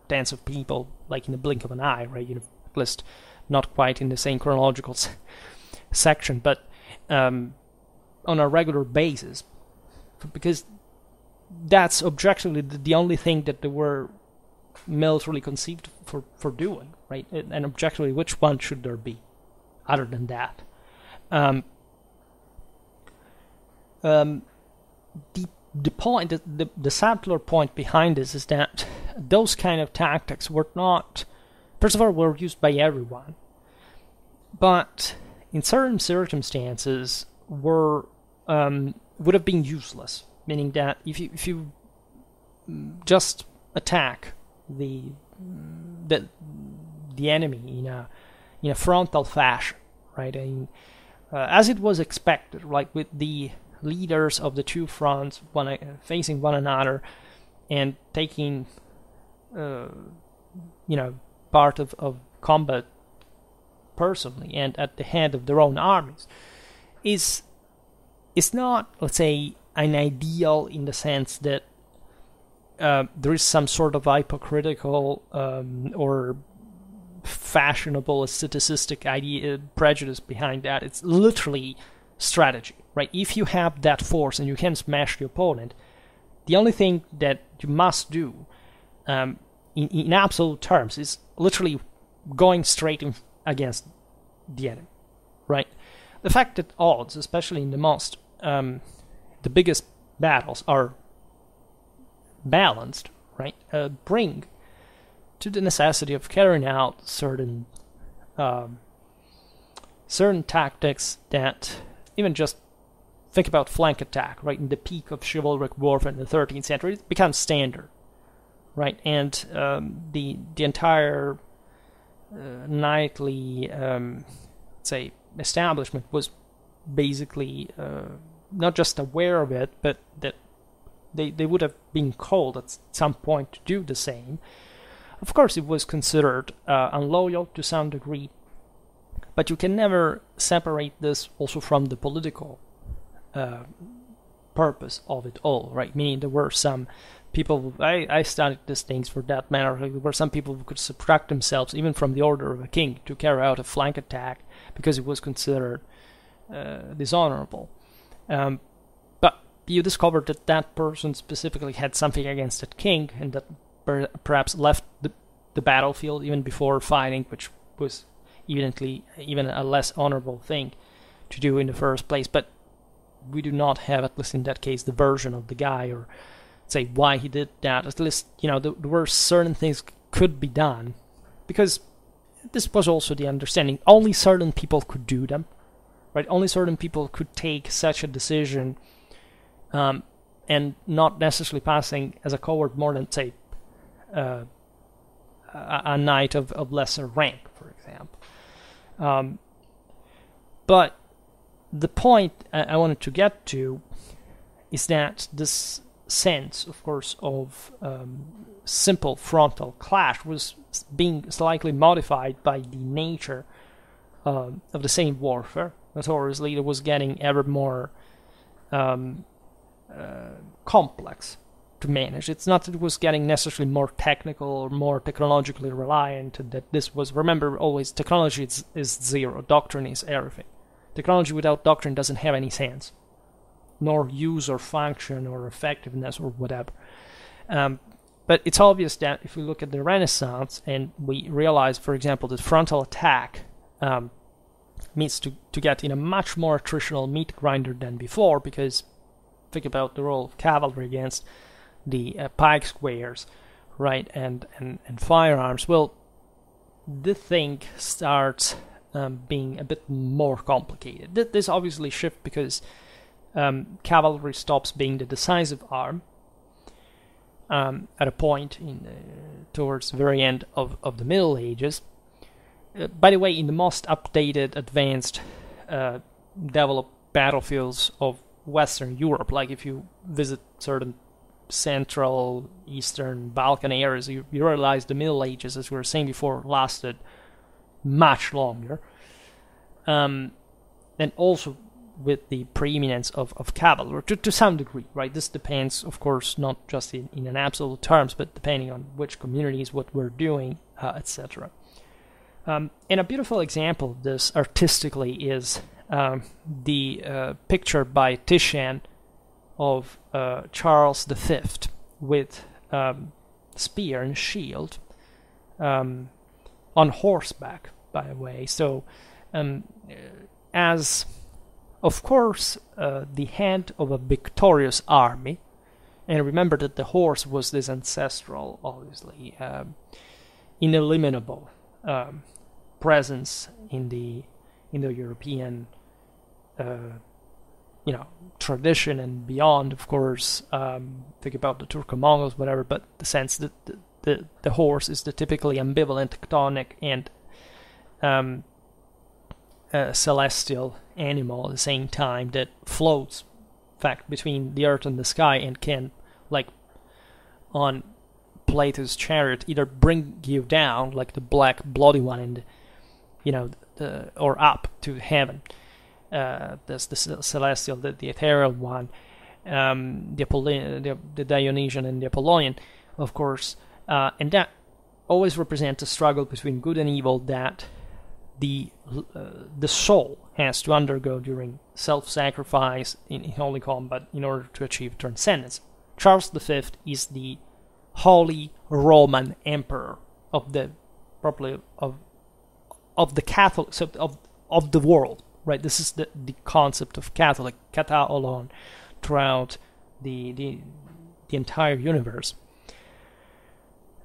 tens of people, like in the blink of an eye, right? At least not quite in the same chronological section, but on a regular basis, because that's objectively the only thing that they were militarily conceived for doing, right? And objectively, which one should there be other than that? The point, the subtler point behind this is that those kind of tactics were not, first of all, were used by everyone, but in certain circumstances would have been useless. Meaning that if you just attack the enemy in a frontal fashion, right? As it was expected, like with the leaders of the two fronts facing one another and taking part of combat personally and at the head of their own armies, is not, let's say, an ideal in the sense that there is some sort of hypocritical or fashionable aestheticistic idea, prejudice behind that. It's literally strategy, right? If you have that force and you can smash the opponent, the only thing that you must do in absolute terms is literally going straight against the enemy, right? The fact that odds, especially in the biggest battles, are balanced, right, bring to the necessity of carrying out certain tactics that, even just think about flank attack, right, in the peak of chivalric warfare in the 13th century, it becomes standard, right, and the entire knightly, say, establishment was basically not just aware of it, but that they would have been called at some point to do the same. Of course, it was considered unloyal to some degree, but you can never separate this also from the political purpose of it all, right? Meaning there were some people, I studied these things for that matter, there were some people who could subtract themselves even from the order of a king to carry out a flank attack because it was considered dishonorable. But you discovered that that person specifically had something against that king, and that perhaps left the battlefield even before fighting, which was evidently even a less honorable thing to do in the first place. But we do not have, at least in that case, the version of the guy, or say why he did that. At least, there were certain things could be done, because this was also the understanding. Only certain people could do them, right? Only certain people could take such a decision, and not necessarily passing as a coward more than, say, a knight of lesser rank, for example. But the point I wanted to get to is that this sense, of course, of simple frontal clash was being slightly modified by the nature of the same warfare. Notoriously, it was getting ever more complex to manage. It's not that it was getting necessarily more technical or more technologically reliant, that this was, remember always, technology is zero, doctrine is everything. Technology without doctrine doesn't have any sense, nor use or function or effectiveness or whatever. But it's obvious that if we look at the Renaissance and we realize, for example, that frontal attack means to get in a much more attritional meat grinder than before, because think about the role of cavalry against the pike squares, right, and firearms. Well, the thing starts being a bit more complicated. This obviously shifts because cavalry stops being the decisive arm at a point towards the very end of the Middle Ages. By the way, in the most updated, advanced, developed battlefields of Western Europe, like if you visit certain Central, Eastern, Balkan areas, you realize the Middle Ages, as we were saying before, lasted much longer. And also with the preeminence of cavalry, to some degree, right? This depends, of course, not just in an absolute terms, but depending on which communities, what we're doing, etc. And a beautiful example of this artistically is the picture by Titian of Charles V with spear and shield on horseback, by the way. So, as of course the head of a victorious army, and remember that the horse was this ancestral, obviously ineliminable presence in the European tradition and beyond, of course. Think about the Turco-Mongols, whatever, but the sense that the horse is the typically ambivalent, tectonic, and celestial animal at the same time that floats, in fact, between the earth and the sky, and can, like on Plato's chariot, either bring you down, like the black bloody one, and or up to heaven. There's the celestial, the ethereal one, the Dionysian and the Apollonian, of course, and that always represents a struggle between good and evil that the soul has to undergo during self-sacrifice in holy combat in order to achieve transcendence. Charles V is the Holy Roman Emperor of the Catholic, of the world. Right, this is the concept of Catholic, kata olon, throughout the entire universe.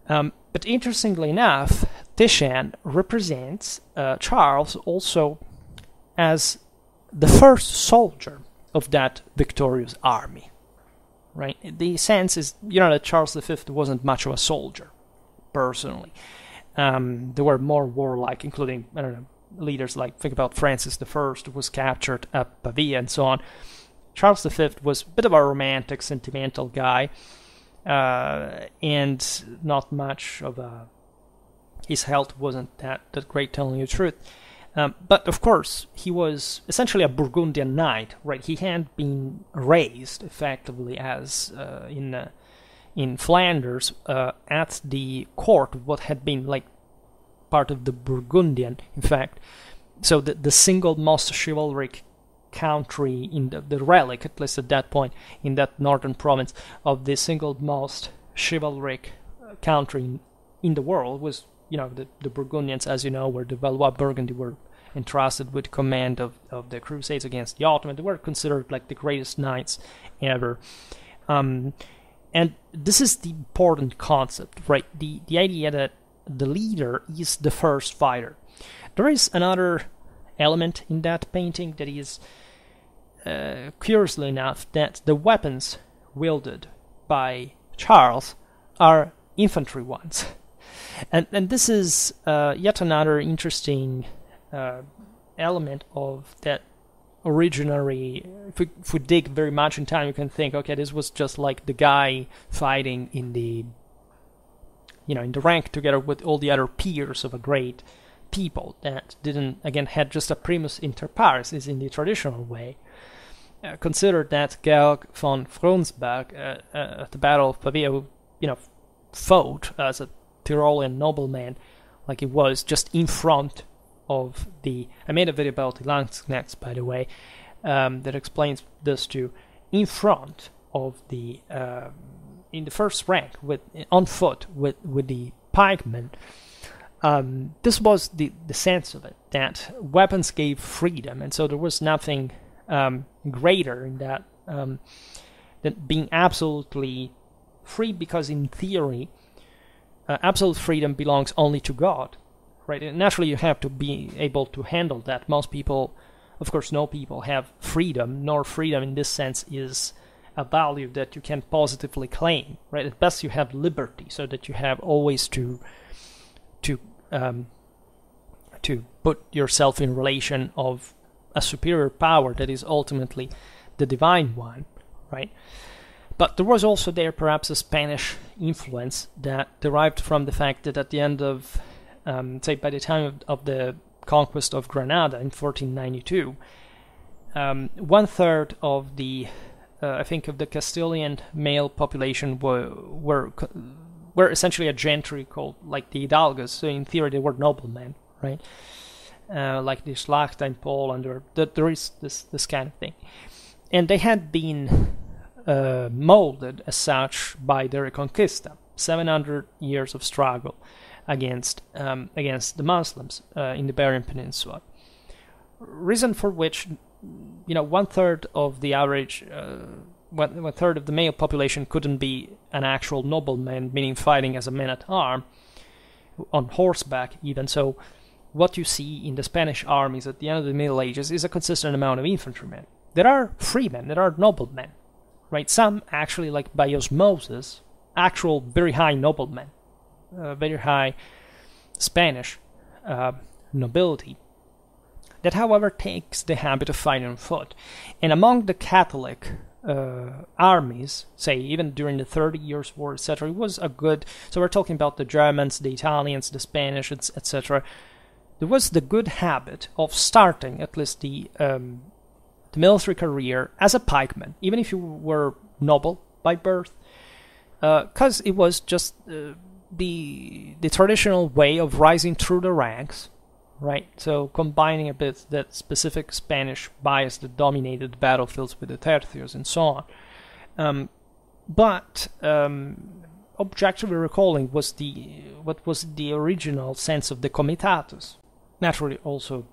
But interestingly enough, Titian represents Charles also as the first soldier of that victorious army. Right, the sense is that Charles V wasn't much of a soldier, personally. They were more warlike, including leaders like, think about Francis I, who was captured at Pavia and so on. Charles V was a bit of a romantic, sentimental guy, and not much of his health wasn't that great, telling you the truth. But of course, he was essentially a Burgundian knight, right? He had been raised effectively as in Flanders at the court of what had been like part of the Burgundian, in fact. So the single most chivalric country in the relic, at least at that point, in that northern province, of the single most chivalric country in the world was, the Burgundians, as you know, where the Valois Burgundy were entrusted with command of the Crusades against the Ottomans. They were considered like the greatest knights ever. And this is the important concept, right? The idea that the leader is the first fighter. There is another element in that painting that is, curiously enough, that the weapons wielded by Charles are infantry ones. And this is yet another interesting element of that originary. If we dig very much in time, you can think, okay, this was just like the guy fighting in the rank together with all the other peers of a great people that didn't, again, had just a primus inter pares, is in the traditional way. Consider that Georg von Fronsberg at the Battle of Pavia, who, fought as a Tyrolean nobleman, like he was, just in front of the... I made a video about the Landsknechts, by the way, that explains this too. In front of the... in the first rank, on foot, with the pikemen. This was the sense of it, that weapons gave freedom, and so there was nothing greater in that than being absolutely free, because in theory, absolute freedom belongs only to God, right? And naturally, you have to be able to handle that. Most people, of course, no people have freedom, nor freedom in this sense is a value that you can positively claim, right? At best, you have liberty, so that you have always to put yourself in relation of a superior power that is ultimately the divine one, right? But there was also there perhaps a Spanish influence that derived from the fact that at the end of, say, by the time of the conquest of Granada in 1492, 1/3 of the, I think, of the Castilian male population were essentially a gentry called like the Hidalgos. So in theory, they were noblemen, right? Like the Schlacht in Poland, or there is this kind of thing, and they had been molded as such by the Reconquista, 700 years of struggle against the Muslims in the Iberian Peninsula. Reason for which, 1/3 of the average, 1/3 of the male population couldn't be an actual nobleman, meaning fighting as a man-at-arms, on horseback even. So what you see in the Spanish armies at the end of the Middle Ages is a consistent amount of infantrymen. There are freemen, there are noblemen, right? Some actually, like by osmosis, actual very high noblemen, very high Spanish nobility, that however takes the habit of fighting on foot. And among the Catholic armies, say even during the 30 Years' War, etc., it was a good, so we're talking about the Germans, the Italians, the Spanish, etc., there was the good habit of starting at least the military career as a pikeman, even if you were noble by birth, because it was just the traditional way of rising through the ranks, right? So combining a bit that specific Spanish bias that dominated the battlefields with the tercios and so on. But objectively recalling what was the original sense of the comitatus. Naturally, also,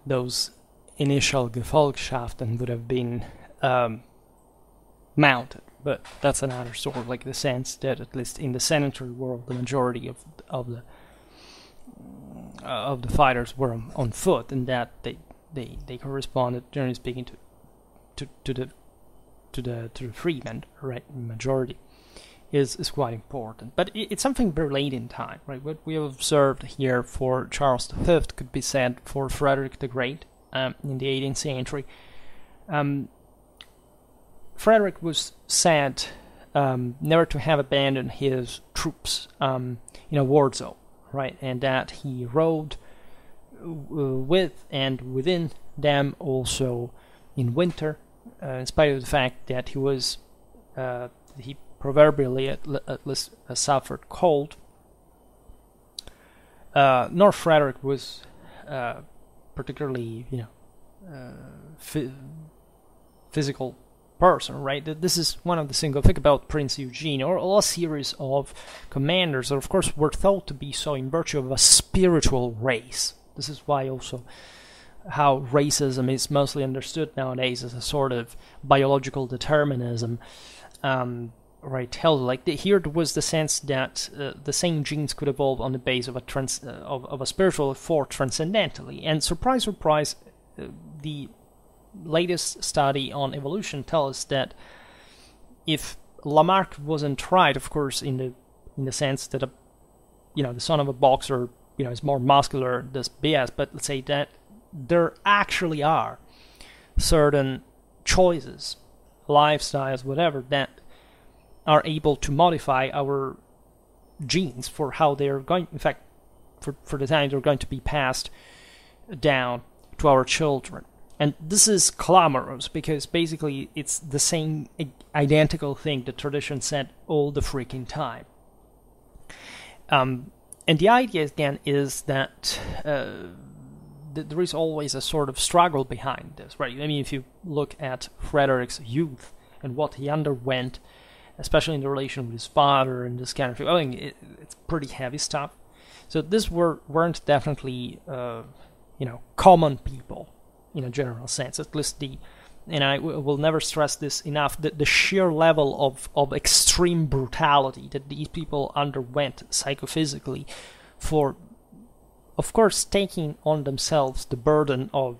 those initial Gefolgschaften would have been mounted, but that's another story. Like the sense that, at least in the sedentary world, the majority of the fighters were on foot, and that they corresponded, generally speaking, to the freemen, right? Majority is quite important, but it's something very late in time, right? What we have observed here for Charles V could be said for Frederick the Great in the 18th century. Frederick was said never to have abandoned his troops in a war zone, right? And that he rode with and within them also in winter, in spite of the fact that he proverbially at least suffered cold. Nor Frederick was particularly, physical person, right? This is one of the single thing about Prince Eugene, or a series of commanders that, of course, were thought to be so in virtue of a spiritual race. This is why also how racism is mostly understood nowadays as a sort of biological determinism. Right, held like here was the sense that the same genes could evolve on the base of a spiritual force transcendentally. And surprise, surprise, the latest study on evolution tells us that if Lamarck wasn't right, of course, in the sense that the son of a boxer is more muscular, this BS, but let's say that there actually are certain choices, lifestyles, whatever, that are able to modify our genes for how they're going, in fact, for the time they're going to be passed down to our children. And this is clamorous, because basically it's the same identical thing the tradition said all the freaking time. And the idea, again, is that there is always a sort of struggle behind this, right? I mean, if you look at Frederick's youth and what he underwent, especially in the relation with his father and this kind of thing, I think it's pretty heavy stuff. So these weren't definitely, common people in a general sense. At least and I will never stress this enough, the sheer level of extreme brutality that these people underwent psychophysically for of course, taking on themselves the burden of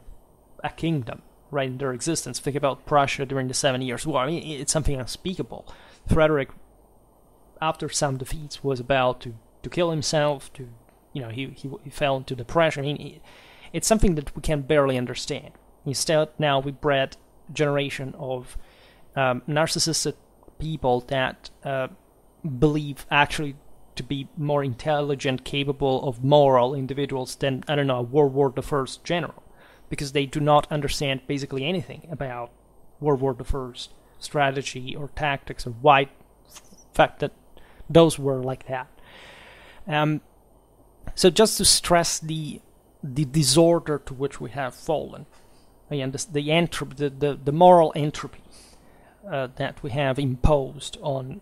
a kingdom, right, in their existence. Think about Prussia during the 7 Years' War. I mean, it's something unspeakable. Frederick, after some defeats, was about to kill himself. He fell into depression. I mean, it's something that we can barely understand. Instead, now we bred a generation of narcissistic people that believe actually to be more intelligent, capable of moral individuals than, I don't know, a World War I general, because they do not understand basically anything about World War I strategy or tactics, or why fact that those were like that. So just to stress the disorder to which we have fallen, again, the entropy, the moral entropy that we have imposed on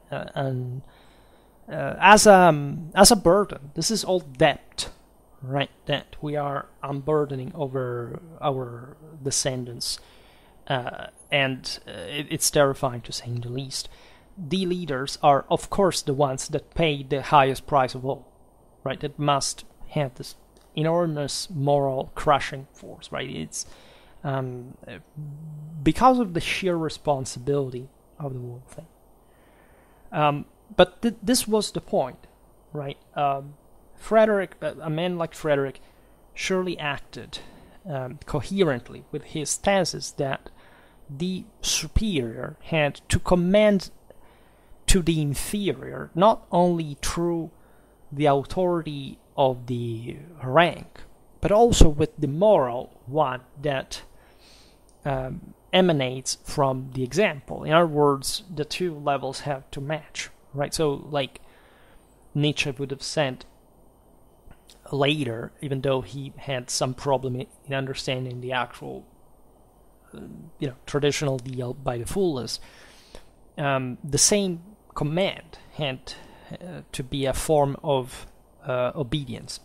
as a burden. This is all debt, right? That we are unburdening over our descendants, and it's terrifying to say the least. The leaders are, of course, the ones that pay the highest price of all, right? That must have this enormous moral crushing force, right? It's because of the sheer responsibility of the whole thing. But this was the point, right? Frederick, a man like Frederick, surely acted coherently with his stances that the superior had to command to the inferior, not only through the authority of the rank, but also with the moral one that emanates from the example. In other words, the two levels have to match, right? So, like Nietzsche would have said later, even though he had some problem in understanding the actual, traditional deal by the fullest, the same command had to be a form of obedience.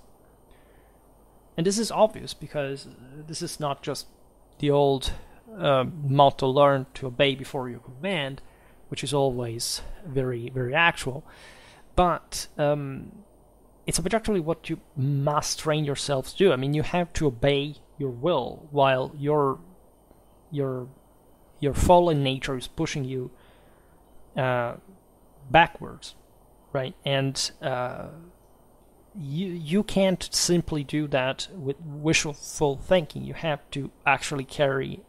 And this is obvious because this is not just the old motto, learn to obey before you command, which is always very, very actual, but it's objectively what you must train yourselves to do. I mean, you have to obey your will while your fallen nature is pushing you backwards, right? And you can't simply do that with wishful thinking. You have to actually carry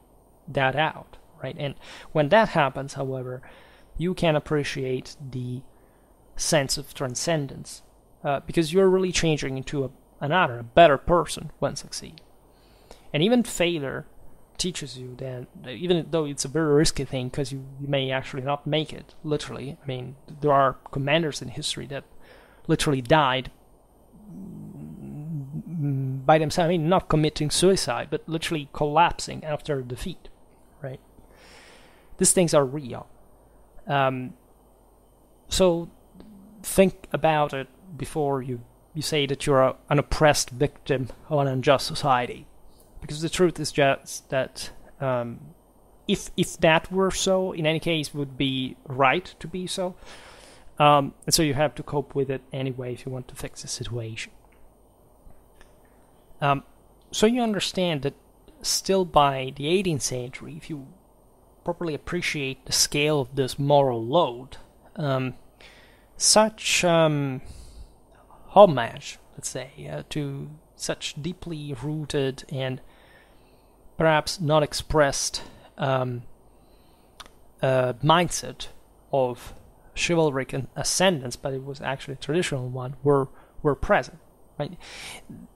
that out, right? And when that happens, however, you can appreciate the sense of transcendence, because you're really changing into a better person when succeed. And even failure teaches you that, even though it's a very risky thing, because you may actually not make it, literally. I mean, there are commanders in history that literally died by themselves. I mean, not committing suicide, but literally collapsing after defeat, right? These things are real. So think about it before you say that you're an oppressed victim of an unjust society. Because the truth is just that if that were so, in any case, it would be right to be so. And so you have to cope with it anyway if you want to fix the situation. So you understand that still by the 18th century, if you properly appreciate the scale of this moral load, such homage, let's say, to such deeply rooted and perhaps not expressed mindset of chivalric ascendance, but it was actually a traditional one, were present. Right?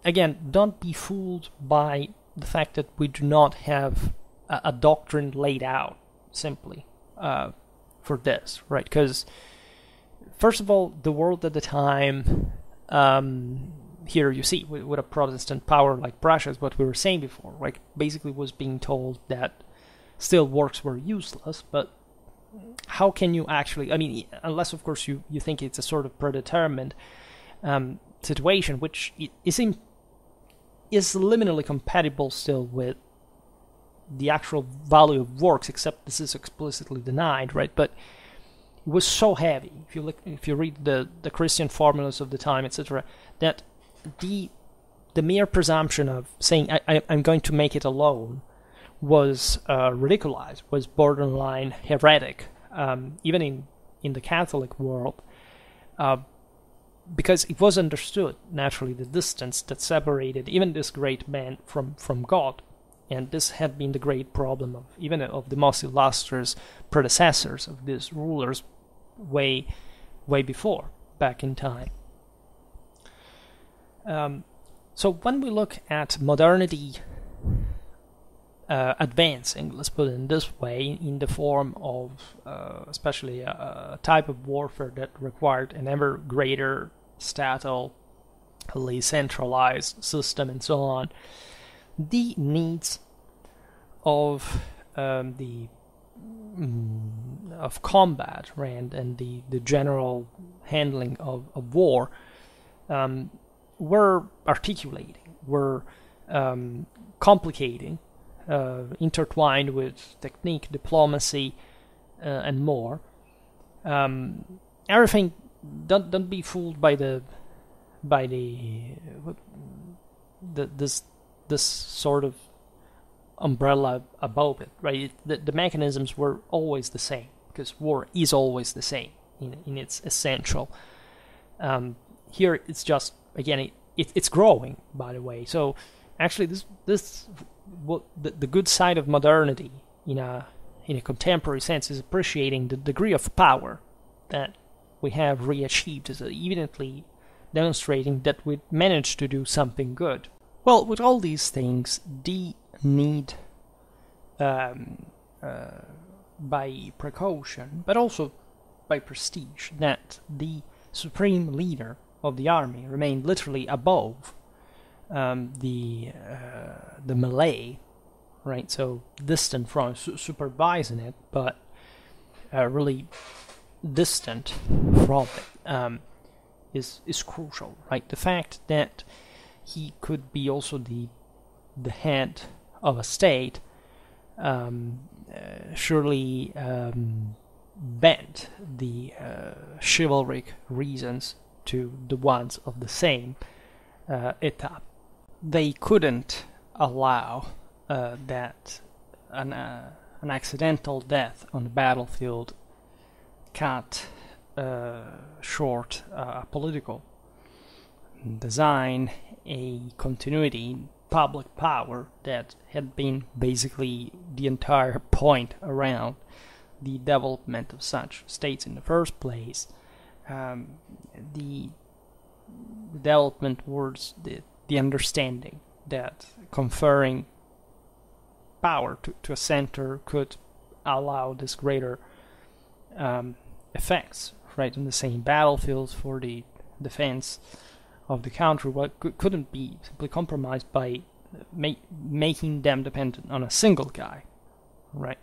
Again, don't be fooled by the fact that we do not have a doctrine laid out simply for this, right? Because first of all, the world at the time, here you see, with a Protestant power like Prussia, is what we were saying before, right? Basically was being told that still works were useless, but how can you actually, I mean, unless of course you think it's a sort of predetermined situation, which is liminally compatible still with the actual value of works, except this is explicitly denied, right? But it was so heavy, if you read the Christian formulas of the time, etc., that the the mere presumption of saying I'm going to make it alone was ridiculized, was borderline heretic, even in the Catholic world, because it was understood, naturally, the distance that separated even this great man from God. And this had been the great problem of even of the most illustrious predecessors of these rulers way before, back in time. So when we look at modernity advancing, let's put it in this way, in the form of especially a type of warfare that required an ever greater statally centralized system and so on, the needs of of combat, right, and the general handling of war were articulating, were complicating, intertwined with technique, diplomacy, and more. Everything. Don't be fooled by this sort of umbrella above it, right? The mechanisms were always the same, because war is always the same in its essential. Here it's just, again, it's growing, by the way. So actually this what the good side of modernity in a contemporary sense is appreciating the degree of power that we have re-achieved, is evidently demonstrating that we managed to do something good. Well, with all these things, the need by precaution, but also by prestige, that the supreme leader of the army remained literally above the melee, right? So distant from supervising it, but really distant from it, is crucial, right? The fact that he could be also the head of a state surely bent the chivalric reasons to the ones of the same étape. They couldn't allow that an accidental death on the battlefield cut short a political design, a continuity in public power that had been basically the entire point around the development of such states in the first place. The development towards the understanding that conferring power to a center could allow this greater effects, right, on the same battlefields for the defense of the country, what couldn't be simply compromised by making them dependent on a single guy, right?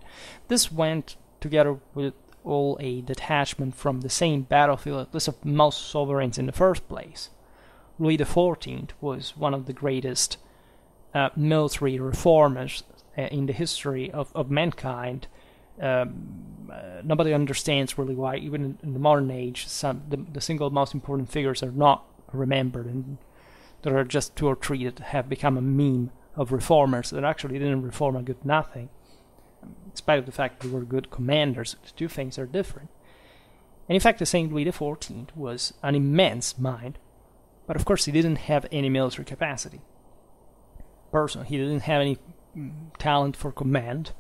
This went together with all a detachment from the same battlefield, at least of most sovereigns in the first place. Louis XIV was one of the greatest military reformers in the history of mankind. Nobody understands really why, even in the modern age, the single most important figures are not remembered, and there are just 2 or 3 that have become a meme of reformers that actually didn't reform a good nothing, in spite of the fact that they were good commanders. The 2 things are different. And in fact, the same Louis XIV was an immense mind, but of course he didn't have any military capacity. Personally, he didn't have any talent for command.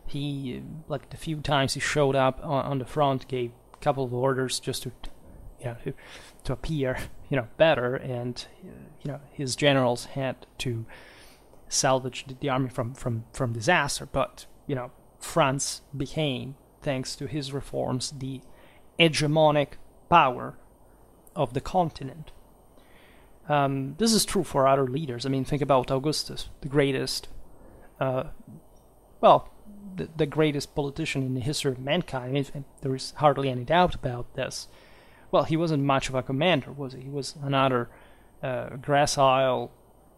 He, like the few times he showed up on the front, gave a couple of orders just to appear, better, and his generals had to salvage the army from disaster. But France became, thanks to his reforms, the hegemonic power of the continent. This is true for other leaders. I mean, think about Augustus, the greatest, the greatest politician in the history of mankind. There is hardly any doubt about this. Well, he wasn't much of a commander, was he? He was another gracile,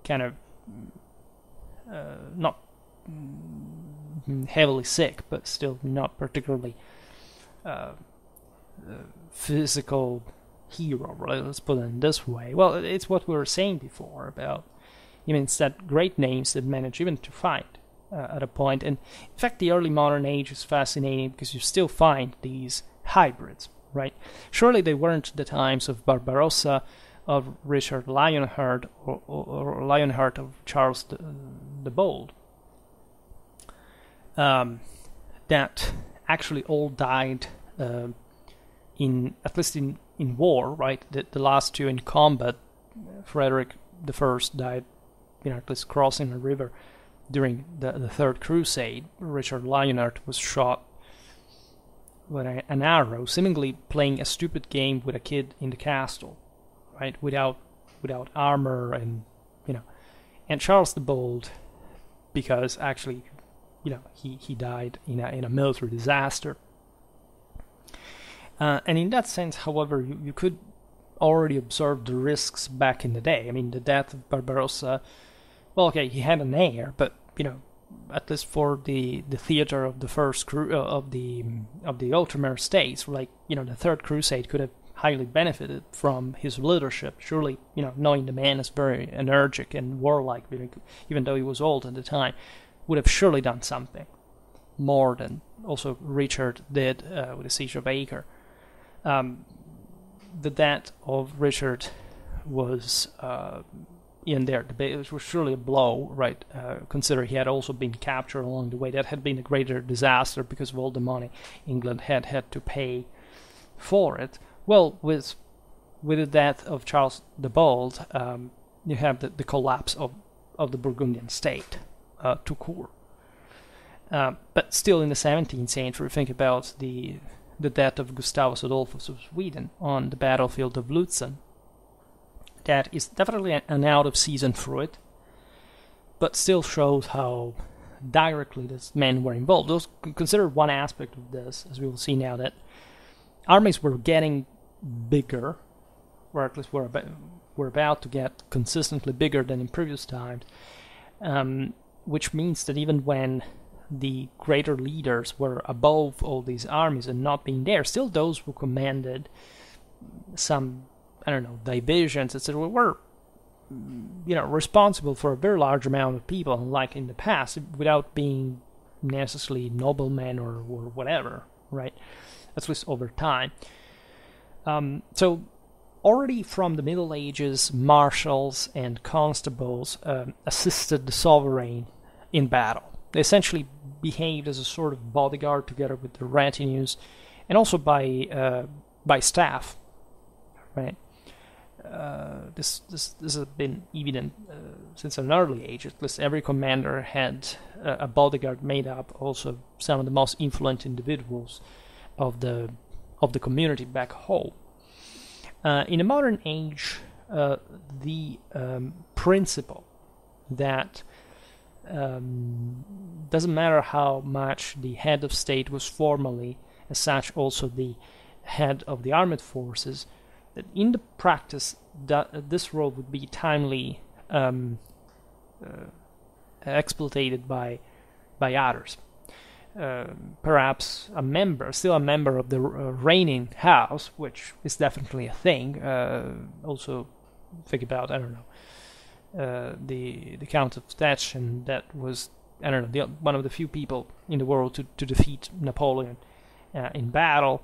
kind of not heavily sick, but still not particularly physical hero, right? Let's put it in this way. Well, it's what we were saying before about even instead great names that manage even to fight at a point. And in fact, the early modern age is fascinating because you still find these hybrids, right? Surely they weren't the times of Barbarossa, of Richard Lionheart, or Lionheart of Charles the Bold, that actually all died in, at least in war, right? The last two in combat. Frederick I died, at least crossing a river during the Third Crusade. Richard Lionheart was shot with an arrow, seemingly playing a stupid game with a kid in the castle, right? Without armor, and and Charles the Bold, because actually, he died in a military disaster. And in that sense, however, you could already observe the risks back in the day. I mean, the death of Barbarossa, well, okay, he had an heir, but at least for the theater of the first of the Outremer states, like the Third Crusade could have highly benefited from his leadership. Surely, knowing the man is very energetic and warlike, even though he was old at the time, would have surely done something more than also Richard did with the Siege of Acre. The death of Richard was in there. It was surely a blow, right? Consider he had also been captured along the way. That had been a greater disaster because of all the money England had to pay for it. Well, with the death of Charles the Bold, you have the collapse of the Burgundian state, tout court. But still in the 17th century, think about the death of Gustavus Adolphus of Sweden on the battlefield of Lutzen. That is definitely an out-of-season fruit, but still shows how directly these men were involved. Those consider one aspect of this, as we will see now, that armies were getting bigger, or at least were about to get consistently bigger than in previous times, which means that even when the greater leaders were above all these armies and not being there, still those who commanded some, divisions, etc., were, responsible for a very large amount of people, unlike in the past, without being necessarily noblemen or whatever, right? At least over time. So already from the Middle Ages, marshals and constables assisted the sovereign in battle. They essentially behaved as a sort of bodyguard together with the retinues, and also by staff, right? This has been evident since an early age. At least every commander had a bodyguard made up also of some of the most influential individuals of the community back home. In the modern age, the principle that doesn't matter how much the head of state was formally, as such, also the head of the armed forces, that in the practice this role would be timely exploited by others. Perhaps still a member of the reigning house, which is definitely a thing. Also, think about, the Count of Stettin, that was, one of the few people in the world to defeat Napoleon in battle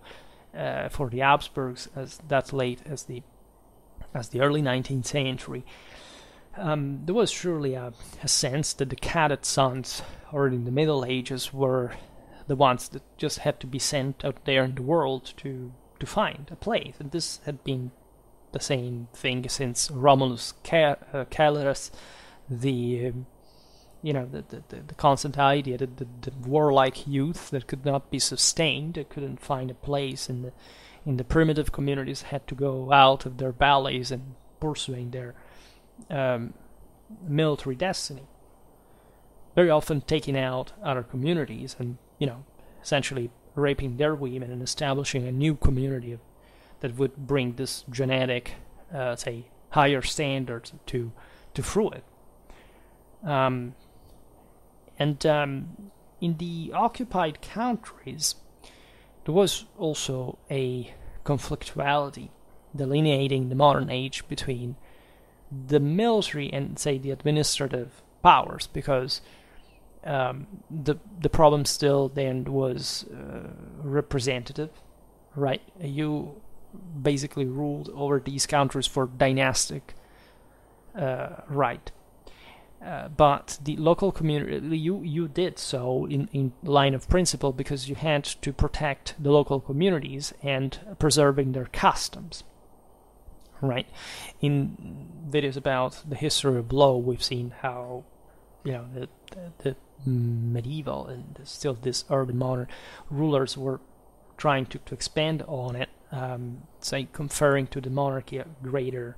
for the Habsburgs as that late as the early 19th century. There was surely a sense that the cadet sons, already in the Middle Ages, were the ones that just had to be sent out there in the world to find a place. And this had been the same thing since Romulus Caelus, the constant idea that the warlike youth that could not be sustained, that couldn't find a place in the primitive communities, had to go out of their valleys and pursuing their military destiny, very often taking out other communities and essentially raping their women and establishing a new community that would bring this genetic, say, higher standards to fruit. And in the occupied countries, there was also a conflictuality delineating the modern age between the military and, say, the administrative powers, because the problem still then was representative, right? You basically ruled over these countries for dynastic right. But the local community, you did so in line of principle, because you had to protect the local communities and preserving their customs, right? In videos about the history of law, we've seen how, the medieval and still this early modern rulers were trying to expand on it, say, conferring to the monarchy a greater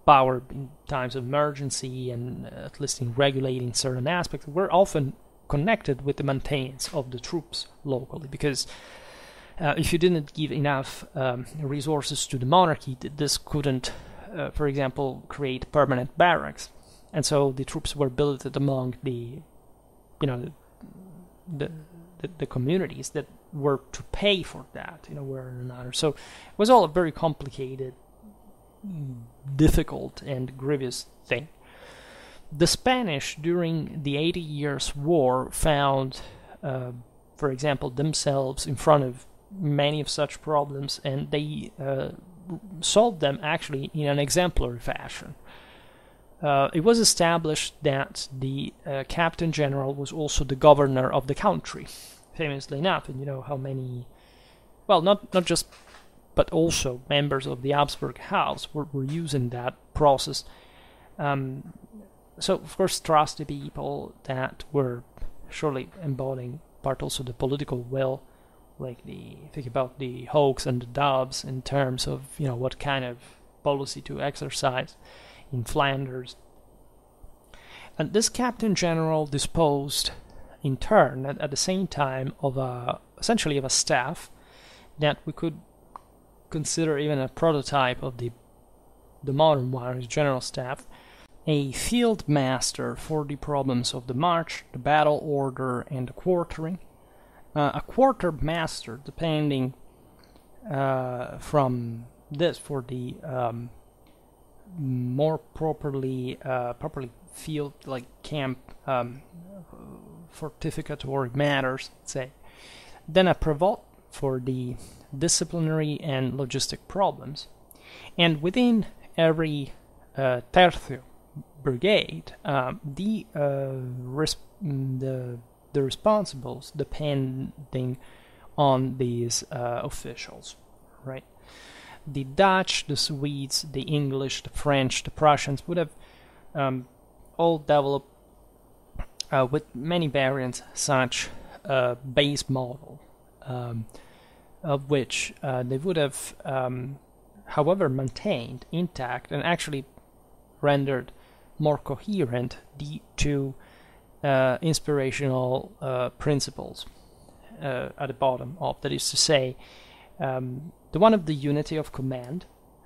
power in times of emergency, and at least in regulating certain aspects, were often connected with the maintenance of the troops locally, because if you didn't give enough resources to the monarchy, this couldn't, for example, create permanent barracks, and so the troops were billeted among the communities that were to pay for that, one way or another. So it was all a very complicated, difficult, and grievous thing. The Spanish, during the 80 Years' War, found, for example, themselves in front of many of such problems, and they solved them actually in an exemplary fashion. It was established that the Captain General was also the governor of the country, famously enough, and you know how many, well, not just, but also members of the Habsburg house were using that process. So, of course, trusty people that were surely embodying part also the political will, like think about the Hawks and the Doves in terms of, what kind of policy to exercise in Flanders. And this Captain General disposed, in turn, at the same time, of essentially of a staff that we could consider even a prototype of the modern one, his general staff, a field master for the problems of the march, the battle order, and the quartering, a quartermaster, depending from this for the more properly field, like camp fortificatory matters, say. Then a prévôt for the disciplinary and logistic problems, and within every tercio brigade, the responsibles depending on these officials, right? The Dutch, the Swedes, the English, the French, the Prussians would have all developed with many variants such base model, of which they would have, however, maintained intact and actually rendered more coherent the two inspirational principles at the bottom of, that is to say, the one of the unity of command,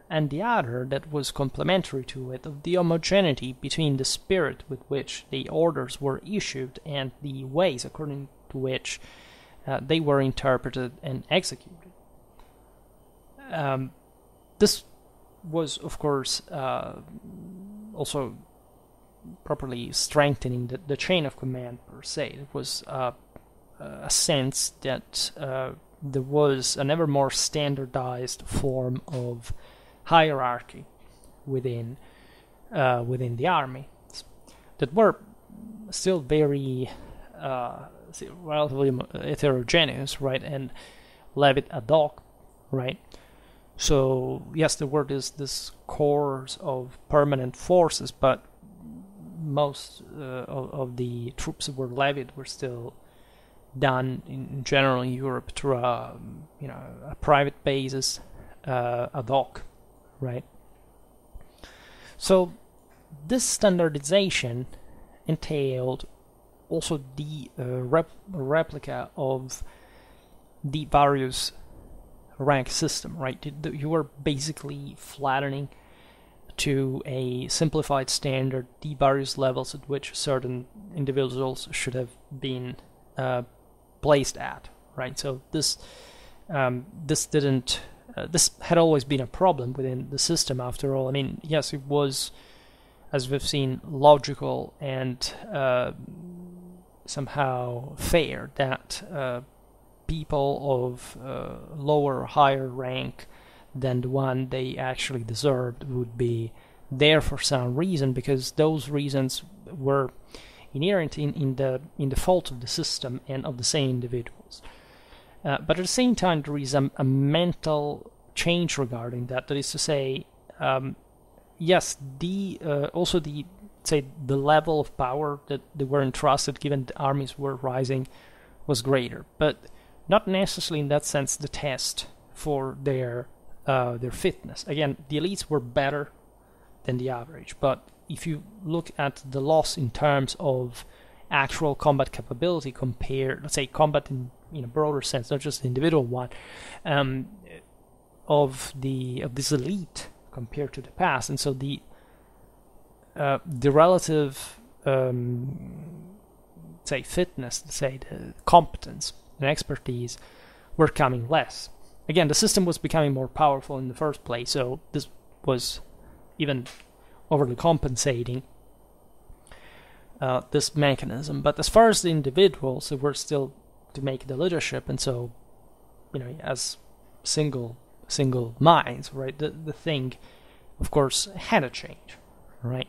and the other that was complementary to it, of the homogeneity between the spirit with which the orders were issued and the ways according to which they were interpreted and executed. This was, of course, also properly strengthening the chain of command per se. It was a sense that there was an ever more standardized form of hierarchy within the army that were still very relatively heterogeneous, right, and levied ad hoc, right? So yes, there were this cores of permanent forces, but most of the troops that were levied were still done in general in Europe through a private basis, ad hoc, right? So this standardization entailed also the replica of the various rank system, right? You were basically flattening to a simplified standard the various levels at which certain individuals should have been placed at, right? So this had always been a problem within the system. After all, I mean, yes, it was as we've seen, logical and somehow fair that people of lower or higher rank than the one they actually deserved would be there for some reason, because those reasons were inherent in the fault of the system and of the same individuals. But at the same time, there is a mental change regarding that. That is to say, yes, also the level of power that they were entrusted, given the armies were rising, was greater, but not necessarily in that sense the test for their fitness. Again, the elites were better than the average, but if you look at the loss in terms of actual combat capability compared, let's say, combat in a broader sense, not just the individual one, of this elite compared to the past, and so the relative fitness, the competence and expertise were coming less. Again, the system was becoming more powerful in the first place, so this was even overly compensating this mechanism. But as far as the individuals, they were still to make the leadership, and so, as single minds, right? The thing, of course, had to change, right?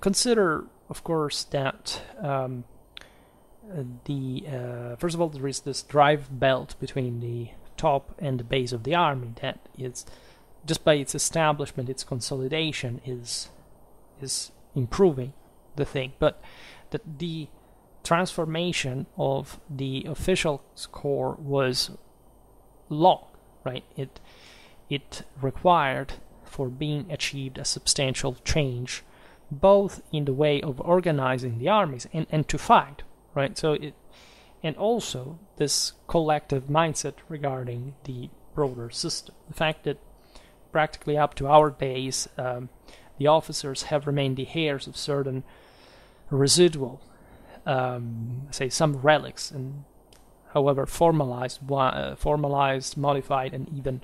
Consider, of course, that first of all, there is this drive belt between the top and the base of the army that is, just by its establishment, its consolidation is improving the thing, but that the transformation of the official corps was long, right? It required, for being achieved, a substantial change, both in the way of organizing the armies and to fight, right? So and also this collective mindset regarding the broader system. The fact that practically up to our days, the officers have remained the heirs of certain residual, some relics, and however formalized, modified, and even,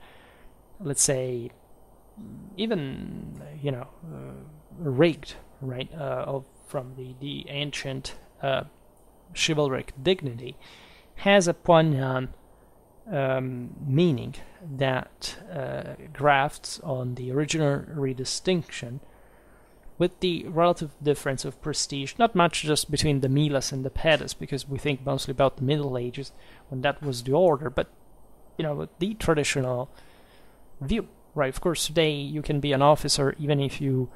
let's say, even rigged, right, from the ancient chivalric dignity, has a poignant meaning that grafts on the original distinction, with the relative difference of prestige, not much just between the milas and the pedis, because we think mostly about the Middle Ages when that was the order, but the traditional view, right? Of course, today you can be an officer even if you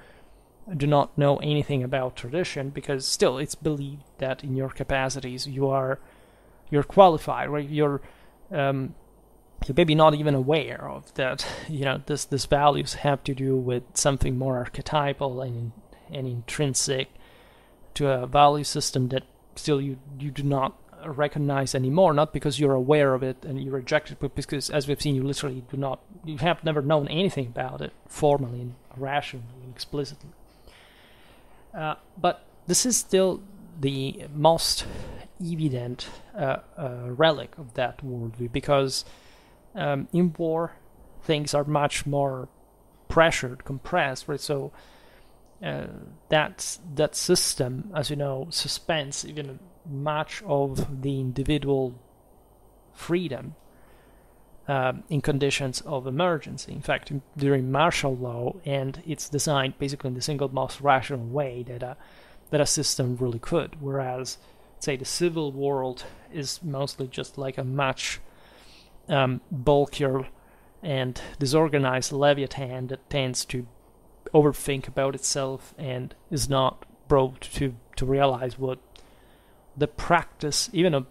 do not know anything about tradition, because still it's believed that in your capacities you're qualified, right? You're maybe not even aware of that. This values have to do with something more archetypal and intrinsic to a value system that still you do not recognize anymore, not because you're aware of it and you reject it, but because, as we've seen, you have never known anything about it formally and rationally and explicitly. But this is still the most evident relic of that worldview, because in war things are much more pressured, compressed, right? So that system, as you know, suspends even much of the individual freedom in conditions of emergency. In fact, during martial law, and it's designed basically in the single most rational way that a system really could, whereas, say, the civil world is mostly just like a much bulkier and disorganized leviathan that tends to overthink about itself and is not brought to realize what the practice even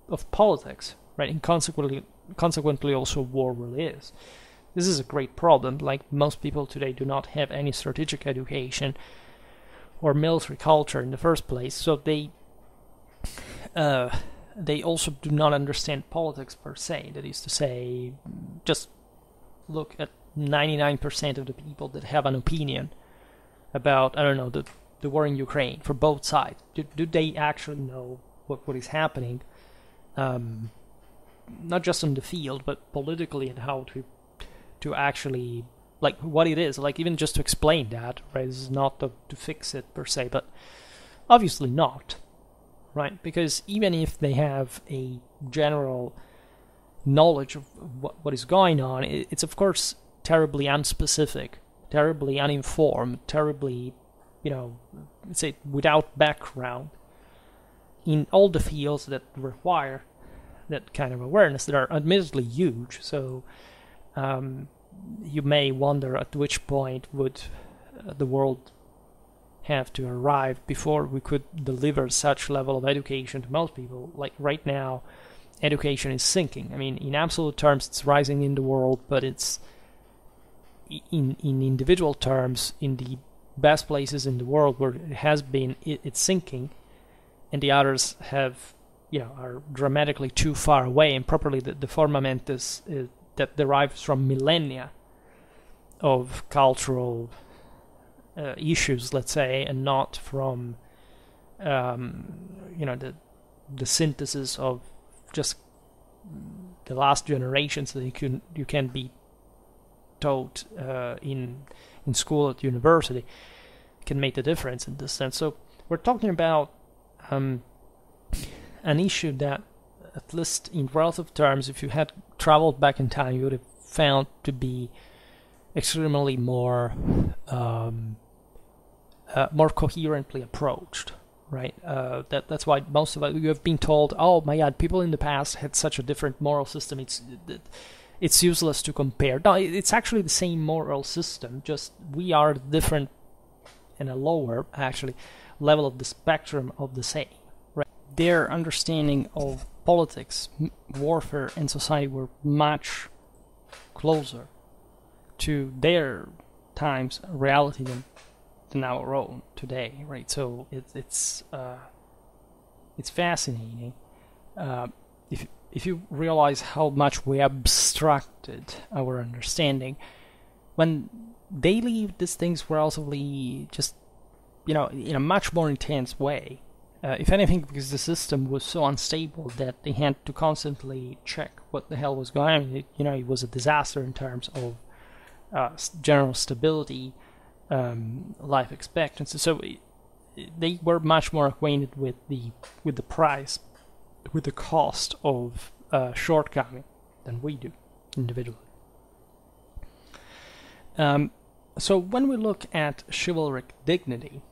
of politics, right, and consequently also war really is. This is a great problem. Like, most people today do not have any strategic education or military culture in the first place, so they also do not understand politics per se. That is to say, just look at 99% of the people that have an opinion about, I don't know, the war in Ukraine for both sides. Do they actually know what is happening, not just on the field, but politically, and how to actually like what it is, like even just to explain that, right? This is not to fix it per se, but obviously not, right? Because even if they have a general knowledge of what is going on, it's of course terribly unspecific, terribly uninformed, terribly, let's say, without background in all the fields that require that kind of awareness, that are admittedly huge. So you may wonder at which point would the world have to arrive before we could deliver such level of education to most people. Like right now, education is sinking. I mean, in absolute terms, it's rising in the world, but it's in individual terms, in the best places in the world where it has been, it's sinking, and the others have, are dramatically too far away. And properly, the firmament is that derives from millennia of cultural issues, let's say, and not from the synthesis of just the last generations that you can be taught in school, at university, can make the difference in this sense. So we're talking about an issue that, at least in relative terms, if you had traveled back in time, you would have found to be extremely more coherently approached, right? That's why most of it, you have been told, oh my God, people in the past had such a different moral system. It's useless to compare. No, it's actually the same moral system. Just we are different in a lower, actually, level of the spectrum of the same. Right? Their understanding of politics, warfare, and society were much closer to their time's reality than our own today, right? So it's fascinating if you realize how much we abstracted our understanding when they leave these things relatively just in a much more intense way. If anything, because the system was so unstable that they had to constantly check what the hell was going on. It was a disaster in terms of general stability, life expectancy. So they were much more acquainted with the price, with the cost of shortcoming than we do individually. So when we look at chivalric dignity,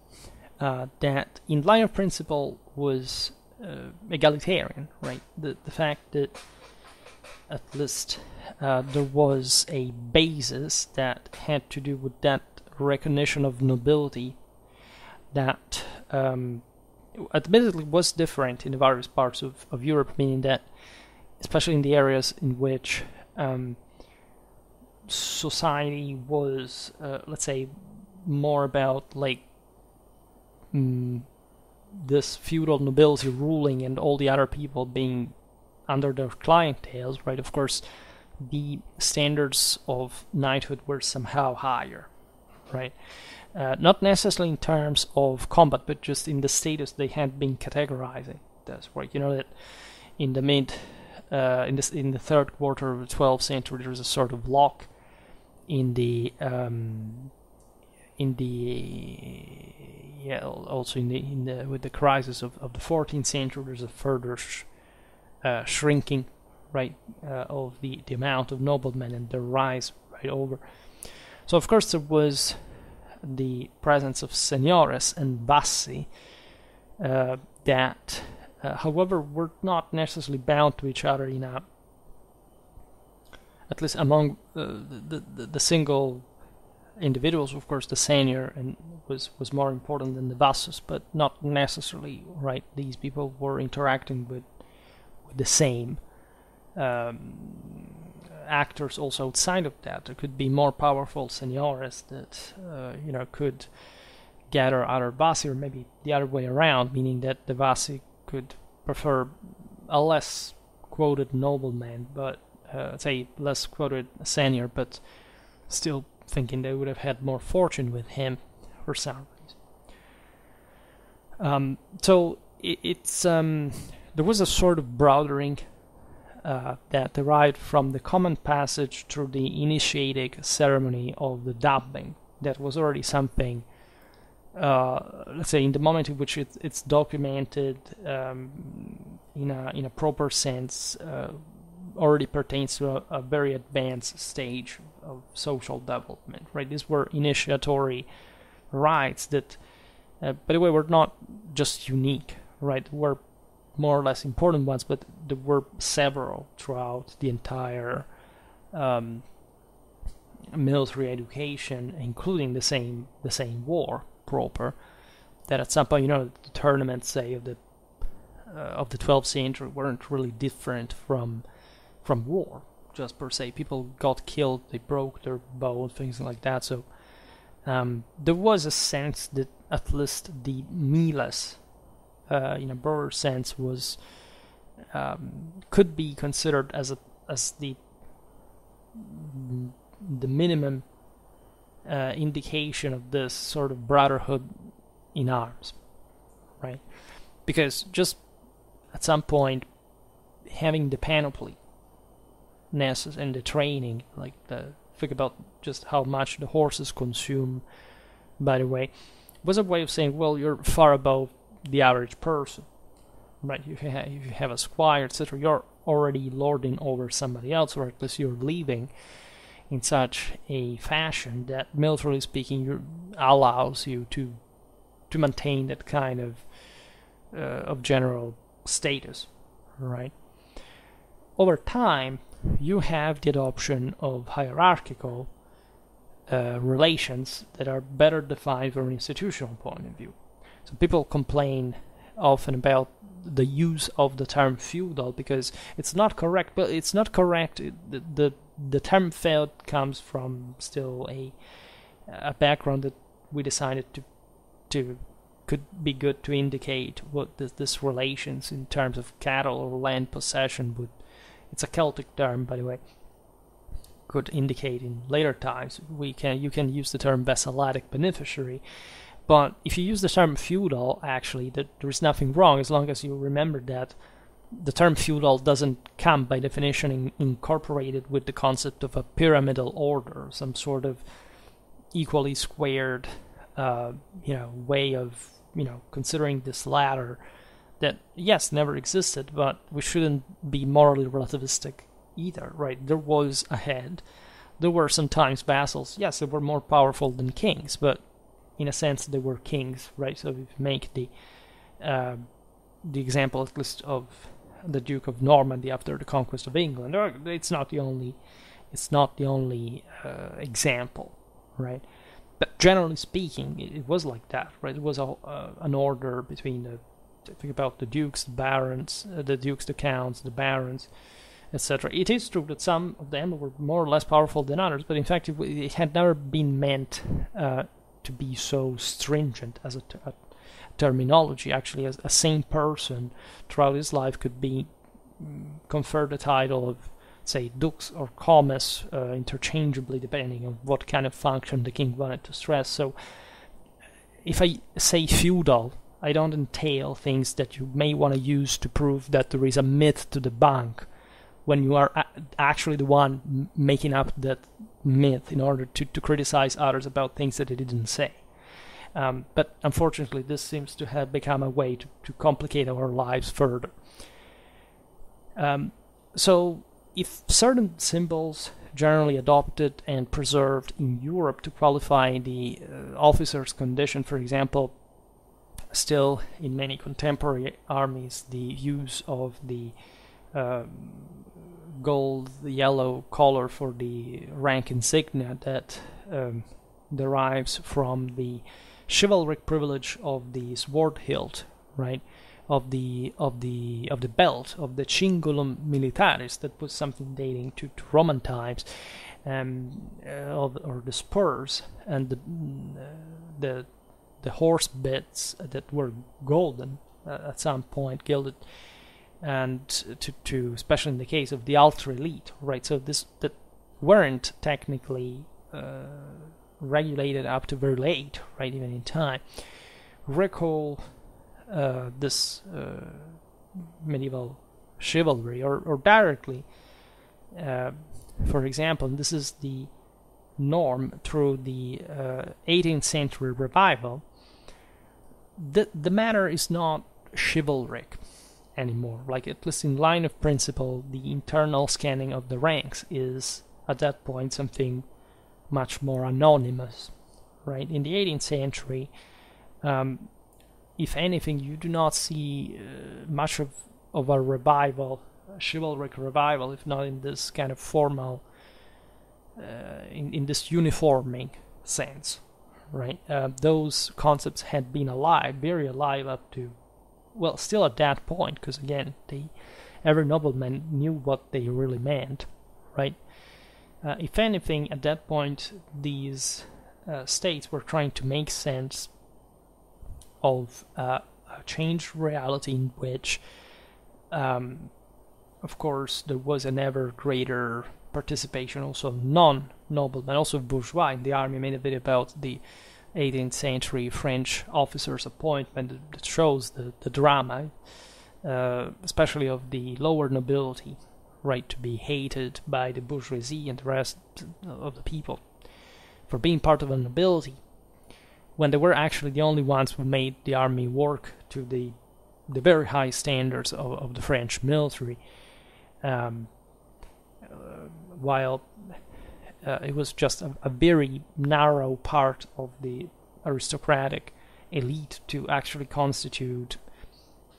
that in line of principle was egalitarian, right? The fact that at least there was a basis that had to do with that recognition of nobility that admittedly was different in the various parts of Europe, meaning that especially in the areas in which society was, let's say, more about like this feudal nobility ruling and all the other people being under their clientele, right? Of course, the standards of knighthood were somehow higher, right? Not necessarily in terms of combat, but just in the status they had been categorizing. That's right. That in the in the third quarter of the 12th century, there was a sort of lock in the with the crisis of the 14th century, there's a further shrinking, right, of the amount of noblemen and the rise right over. So of course there was the presence of seniores and bassi that, however, were not necessarily bound to each other at least among the single individuals. Of course, the senior and was more important than the vassus, but not necessarily, right? These people were interacting with the same actors also outside of that. There could be more powerful seniores that could gather other vassi, or maybe the other way around, meaning that the vassi could prefer a less quoted nobleman, but say less quoted senior, but still thinking they would have had more fortune with him for some reason. So it's there was a sort of broadening that derived from the common passage through the initiatic ceremony of the dubbing. That was already something, let's say, in the moment in which it's documented in a proper sense, already pertains to a very advanced stage of social development, right? These were initiatory rites that, by the way, were not just unique, right? Were more or less important ones, but there were several throughout the entire military education, including the same war proper. That at some point, the tournaments, say, of the 12th century weren't really different from war, just per se. People got killed, they broke their bow, things like that. So there was a sense that at least the miles, in a broader sense, was could be considered as the minimum indication of this sort of brotherhood in arms, right? Because just at some point, having the panoply and the training, think about just how much the horses consume, by the way, was a way of saying, well, you're far above the average person, right? If you have a squire, etc., you're already lording over somebody else, or at least you're living in such a fashion that, militarily speaking, allows you to maintain that kind of general status, right? Over time, you have the adoption of hierarchical relations that are better defined from an institutional point of view. So people complain often about the use of the term feudal because it's not correct. But it's not correct. The term feud comes from still a background that we decided to could be good to indicate what this relations in terms of cattle or land possession would. It's a Celtic term, by the way. Could indicate in later times. You can use the term vassalatic beneficiary, but if you use the term feudal, actually, there is nothing wrong as long as you remember that the term feudal doesn't come by definition incorporated with the concept of a pyramidal order, some sort of equally squared, way of considering this ladder that, yes, never existed, but we shouldn't be morally relativistic either, right? There was a head. There were sometimes vassals. Yes, they were more powerful than kings, but in a sense they were kings, right? So if you make the example at least of the Duke of Normandy after the conquest of England, it's not the only example, right? But generally speaking, it was like that, right? It was an order between think about the dukes, the barons, the counts, the barons, etc. It is true that some of them were more or less powerful than others, but in fact it had never been meant to be so stringent as a terminology. Actually, as a same person throughout his life could be conferred the title of, say, dux or comes interchangeably depending on what kind of function the king wanted to stress. So if I say feudal, I don't entail things that you may want to use to prove that there is a myth to debunk when you are actually the one making up that myth in order to criticize others about things that they didn't say. But unfortunately, this seems to have become a way to complicate our lives further. So if certain symbols generally adopted and preserved in Europe to qualify the officer's condition, for example, still in many contemporary armies, the use of the gold, the yellow color for the rank insignia that derives from the chivalric privilege of the sword hilt, right? Of the belt, of the cingulum militaris, that was something dating to Roman times, or the spurs and the horse bits that were golden at some point, gilded, and to especially in the case of the ultra elite, right? So that weren't technically regulated up to very late, right? Even in time. Recall this medieval chivalry, or directly. For example, this is the norm through the 18th century revival. The matter is not chivalric anymore. Like, at least in line of principle, the internal scanning of the ranks is at that point something much more anonymous, right? In the 18th century, if anything, you do not see much of a revival, a chivalric revival, if not in this kind of formal, in this uniforming sense, right? Those concepts had been alive, very alive up to, well, still at that point, because again, every nobleman knew what they really meant, right? If anything, at that point, these states were trying to make sense of a changed reality in which, of course, there was an ever greater participation also of non-noblemen, also bourgeois in the army. I made a bit about the 18th century French officers' appointment that shows the drama, especially of the lower nobility, right, to be hated by the bourgeoisie and the rest of the people for being part of a nobility, when they were actually the only ones who made the army work to the very high standards of the French military, while it was just a very narrow part of the aristocratic elite to actually constitute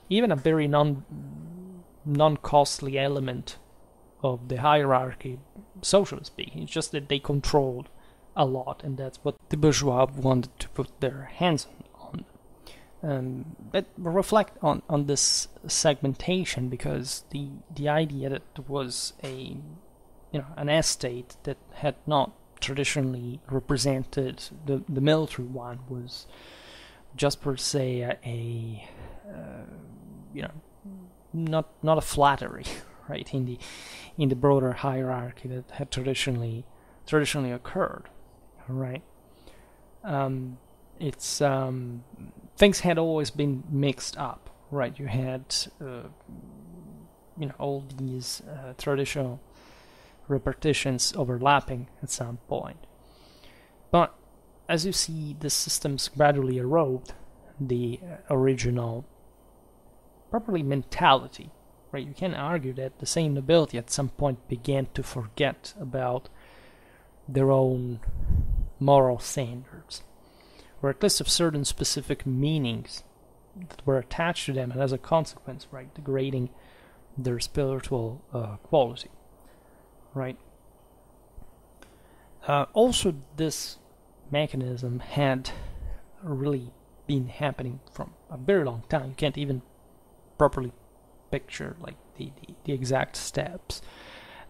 even a very non-costly element of the hierarchy, socially speaking. It's just that they controlled a lot, and that's what the bourgeois wanted to put their hands on. But reflect on this segmentation, because the idea that there was an estate that had not traditionally represented the military one was just per se not a flattery, right, in the broader hierarchy that had traditionally occurred, right? It's things had always been mixed up, right? You had all these traditional repartitions overlapping at some point, but as you see, the systems gradually erode the original properly mentality, right? You can argue that the same nobility at some point began to forget about their own moral standards, or at least of certain specific meanings that were attached to them, and as a consequence, right, degrading their spiritual quality, right? Also, this mechanism had really been happening from a very long time. You can't even properly picture like the exact steps,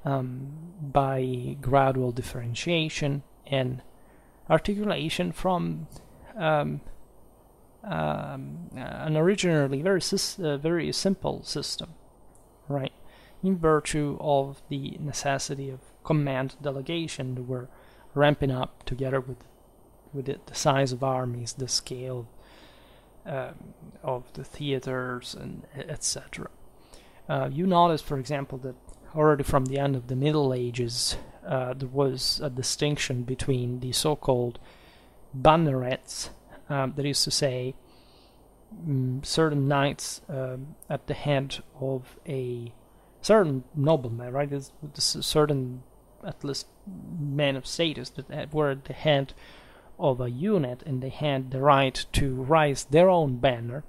by gradual differentiation and articulation from an originally very simple system, right? In virtue of the necessity of command delegation, that were ramping up together with the size of armies, the scale of the theaters, and etc. You notice, for example, that already from the end of the Middle Ages, there was a distinction between the so-called bannerets, that is to say, certain knights at the head of a certain nobleman, right? There's certain, at least, men of status that were at the head of a unit, and they had the right to raise their own banner,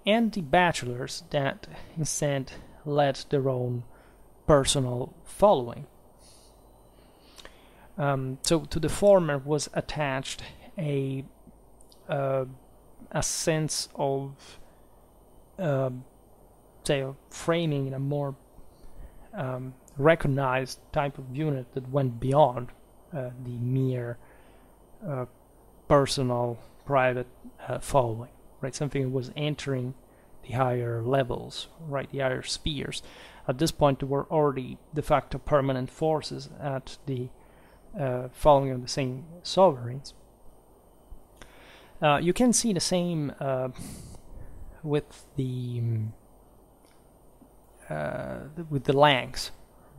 and the bachelors that instead led their own personal following. So to the former was attached a sense of, say, framing in a more recognized type of unit that went beyond the mere personal, private following, right? Something that was entering the higher levels, right? The higher spheres. At this point, there were already de facto permanent forces at the following of the same sovereigns. You can see the same with the with the ranks,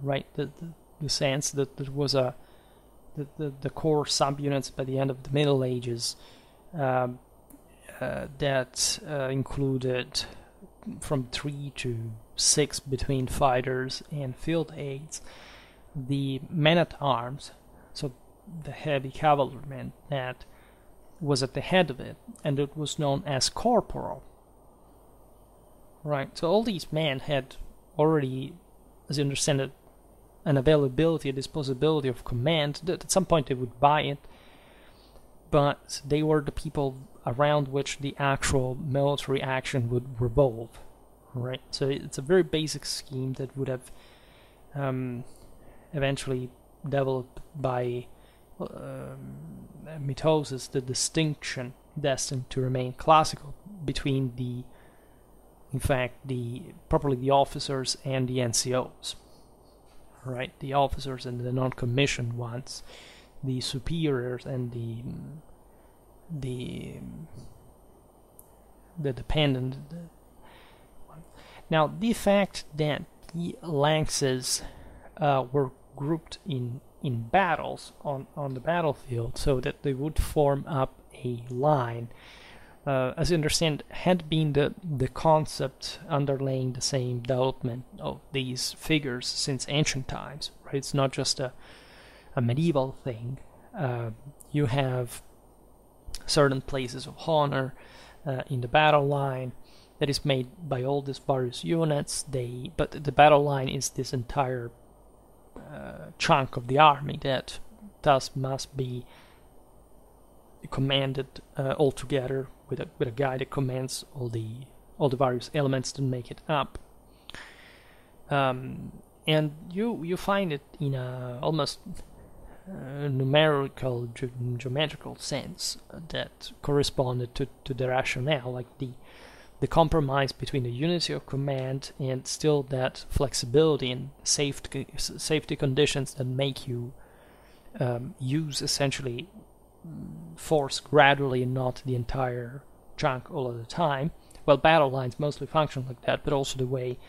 right? The sense that there was the core subunits by the end of the Middle Ages that included from 3 to 6 between fighters and field aides, the men-at-arms, so the heavy cavalryman that was at the head of it, and it was known as corporal. Right, so all these men had already, as you understand it, an availability, a disposability of command. At some point they would buy it, but they were the people around which the actual military action would revolve. Right, so it's a very basic scheme that would have eventually developed by mitosis, the distinction destined to remain classical between properly the officers and the NCOs. Right, the officers and the non-commissioned ones, the superiors and the dependent. Now, the fact that the lances were grouped in battles on the battlefield so that they would form up a line, as you understand, had been the concept underlying the same development of these figures since ancient times. Right, it's not just a medieval thing. You have certain places of honor in the battle line that is made by all these various units. But the battle line is this entire chunk of the army that thus must be commanded all together with a guy that commands all the various elements to make it up. And you find it in a almost numerical, geometrical sense that corresponded to the rationale, like the compromise between the unity of command and still that flexibility and safety conditions that make you use essentially force gradually and not the entire chunk all of the time. Well, battle lines mostly function like that, but also the way,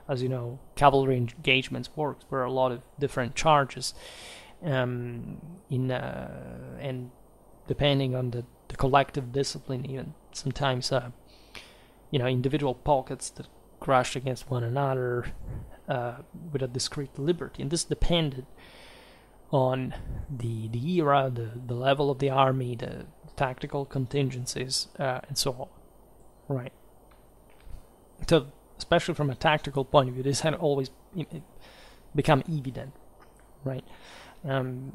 as you know, cavalry engagements works, where a lot of different charges and depending on the collective discipline, even sometimes individual pockets that crashed against one another with a discrete liberty, and this depended on the era, the level of the army, the tactical contingencies, and so on. Right. So, especially from a tactical point of view, this had always become evident. Right.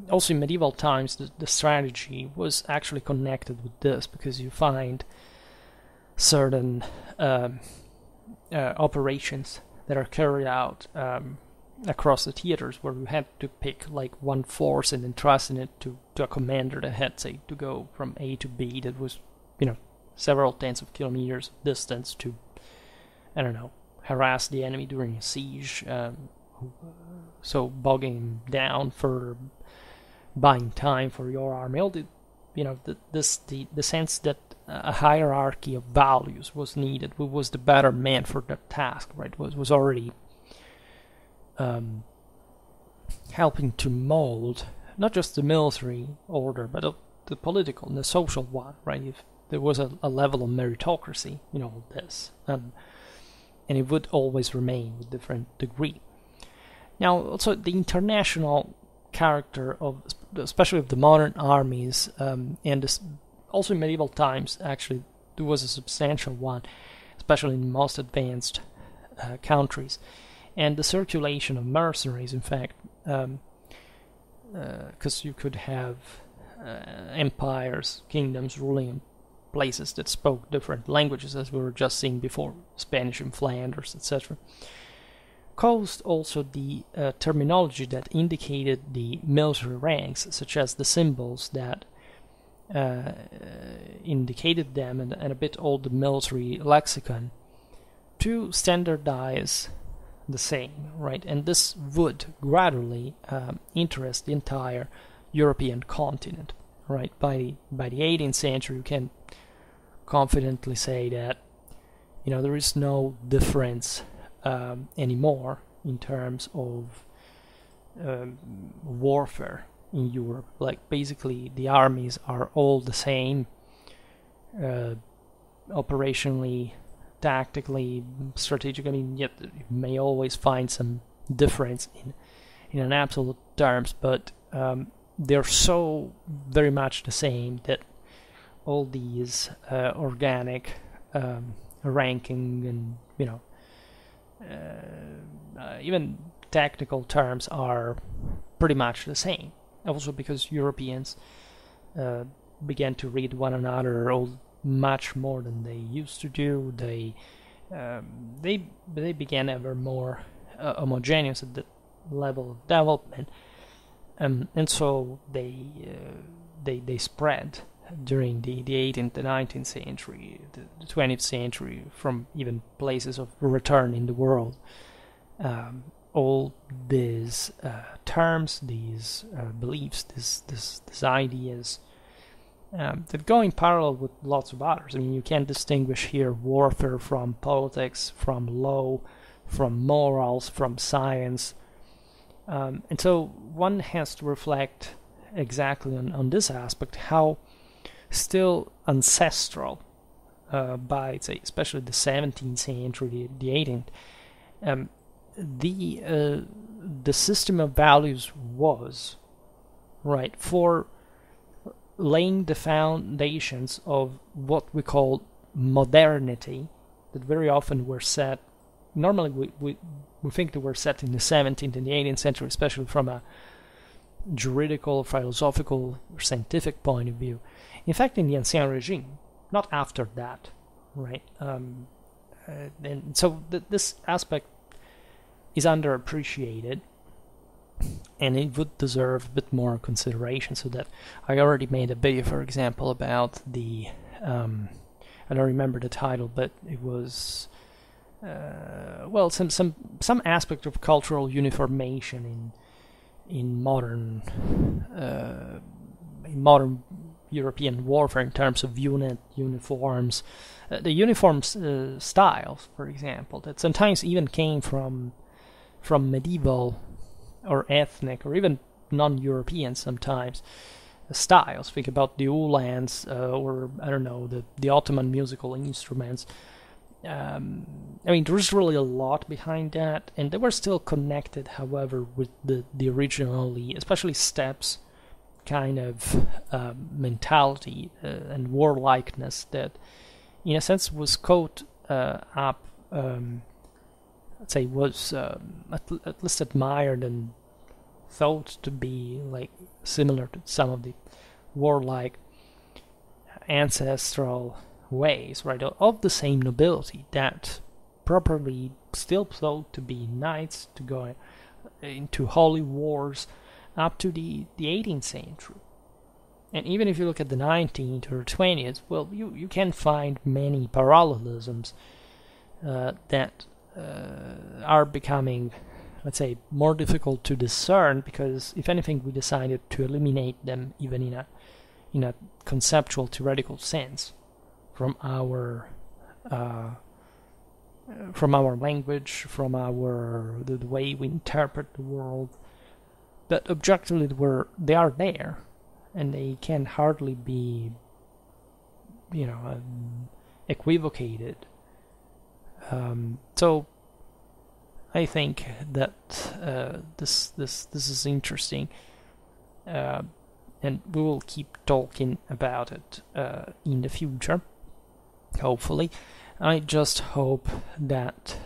Also, in medieval times, the strategy was actually connected with this, because you find certain operations that are carried out across the theaters where you had to pick like one force and entrust it to a commander that had, say, to go from A to B that was, several tens of kilometers distance to, I don't know, harass the enemy during a siege, so bogging him down for buying time for your army. All the sense that a hierarchy of values was needed, who was the better man for the task, right, was already helping to mold not just the military order, but the political and the social one, right? If there was a level of meritocracy in all this, and it would always remain with different degree. Now, also the international character of, especially of the modern armies, and this, also in medieval times, actually, there was a substantial one, especially in the most advanced countries. And the circulation of mercenaries, in fact, because you could have empires, kingdoms ruling in places that spoke different languages, as we were just seeing before, Spanish in Flanders, etc., caused also the terminology that indicated the military ranks, such as the symbols that indicated them, and a bit all the military lexicon, to standardize the same, right? And this would gradually interest the entire European continent, right? By the 18th century, you can confidently say that there is no difference anymore in terms of warfare in Europe. Like basically the armies are all the same, operationally, tactically, strategically. I mean, yet you may always find some difference in an absolute terms, but they're so very much the same that all these organic ranking and even technical terms are pretty much the same. Also because Europeans began to read one another much more than they used to do. They began ever more homogeneous at the level of development, and so they spread during the 18th, the 19th century, the 20th century, from even places of return in the world. All these terms, these beliefs, these ideas that go in parallel with lots of others. I mean, you can distinguish here warfare from politics, from law, from morals, from science. And so one has to reflect exactly on this aspect, how still ancestral by, say, especially the 17th century, the 18th, the system of values was, right, for laying the foundations of what we call modernity, that very often were set, normally we think they were set in the 17th and the 18th century, especially from a juridical, philosophical, or scientific point of view. In fact, in the Ancien Regime, not after that, right? And so this aspect is underappreciated, and it would deserve a bit more consideration. So that I already made a video, for example, about the I don't remember the title, but it was well, some aspect of cultural uniformation in modern European warfare in terms of uniforms, the uniforms styles, for example, that sometimes even came from medieval or ethnic or even non-European sometimes styles. Think about the Uhlans or I don't know, the Ottoman musical instruments. I mean, there's really a lot behind that, and they were still connected, however, with the originally, especially steppes kind of mentality and warlikeness that, in a sense, was caught up, let's say, was at least admired and thought to be like similar to some of the warlike ancestral ways, right, of the same nobility that properly still thought to be knights, to go into holy wars up to the 18th century. And even if you look at the 19th or 20th, well, you can find many parallelisms that are becoming, let's say, more difficult to discern, because if anything, we decided to eliminate them even in a conceptual, theoretical sense from our language, from the way we interpret the world. But objectively, they are there, and they can hardly be, equivocated. So I think that this is interesting, and we will keep talking about it in the future, hopefully. I just hope that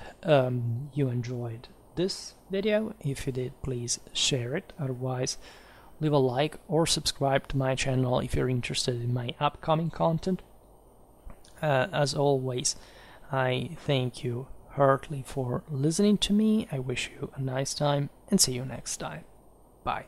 you enjoyed this video. If you did, please share it. Otherwise, leave a like or subscribe to my channel if you're interested in my upcoming content. As always, I thank you heartily for listening to me. I wish you a nice time, and see you next time. Bye.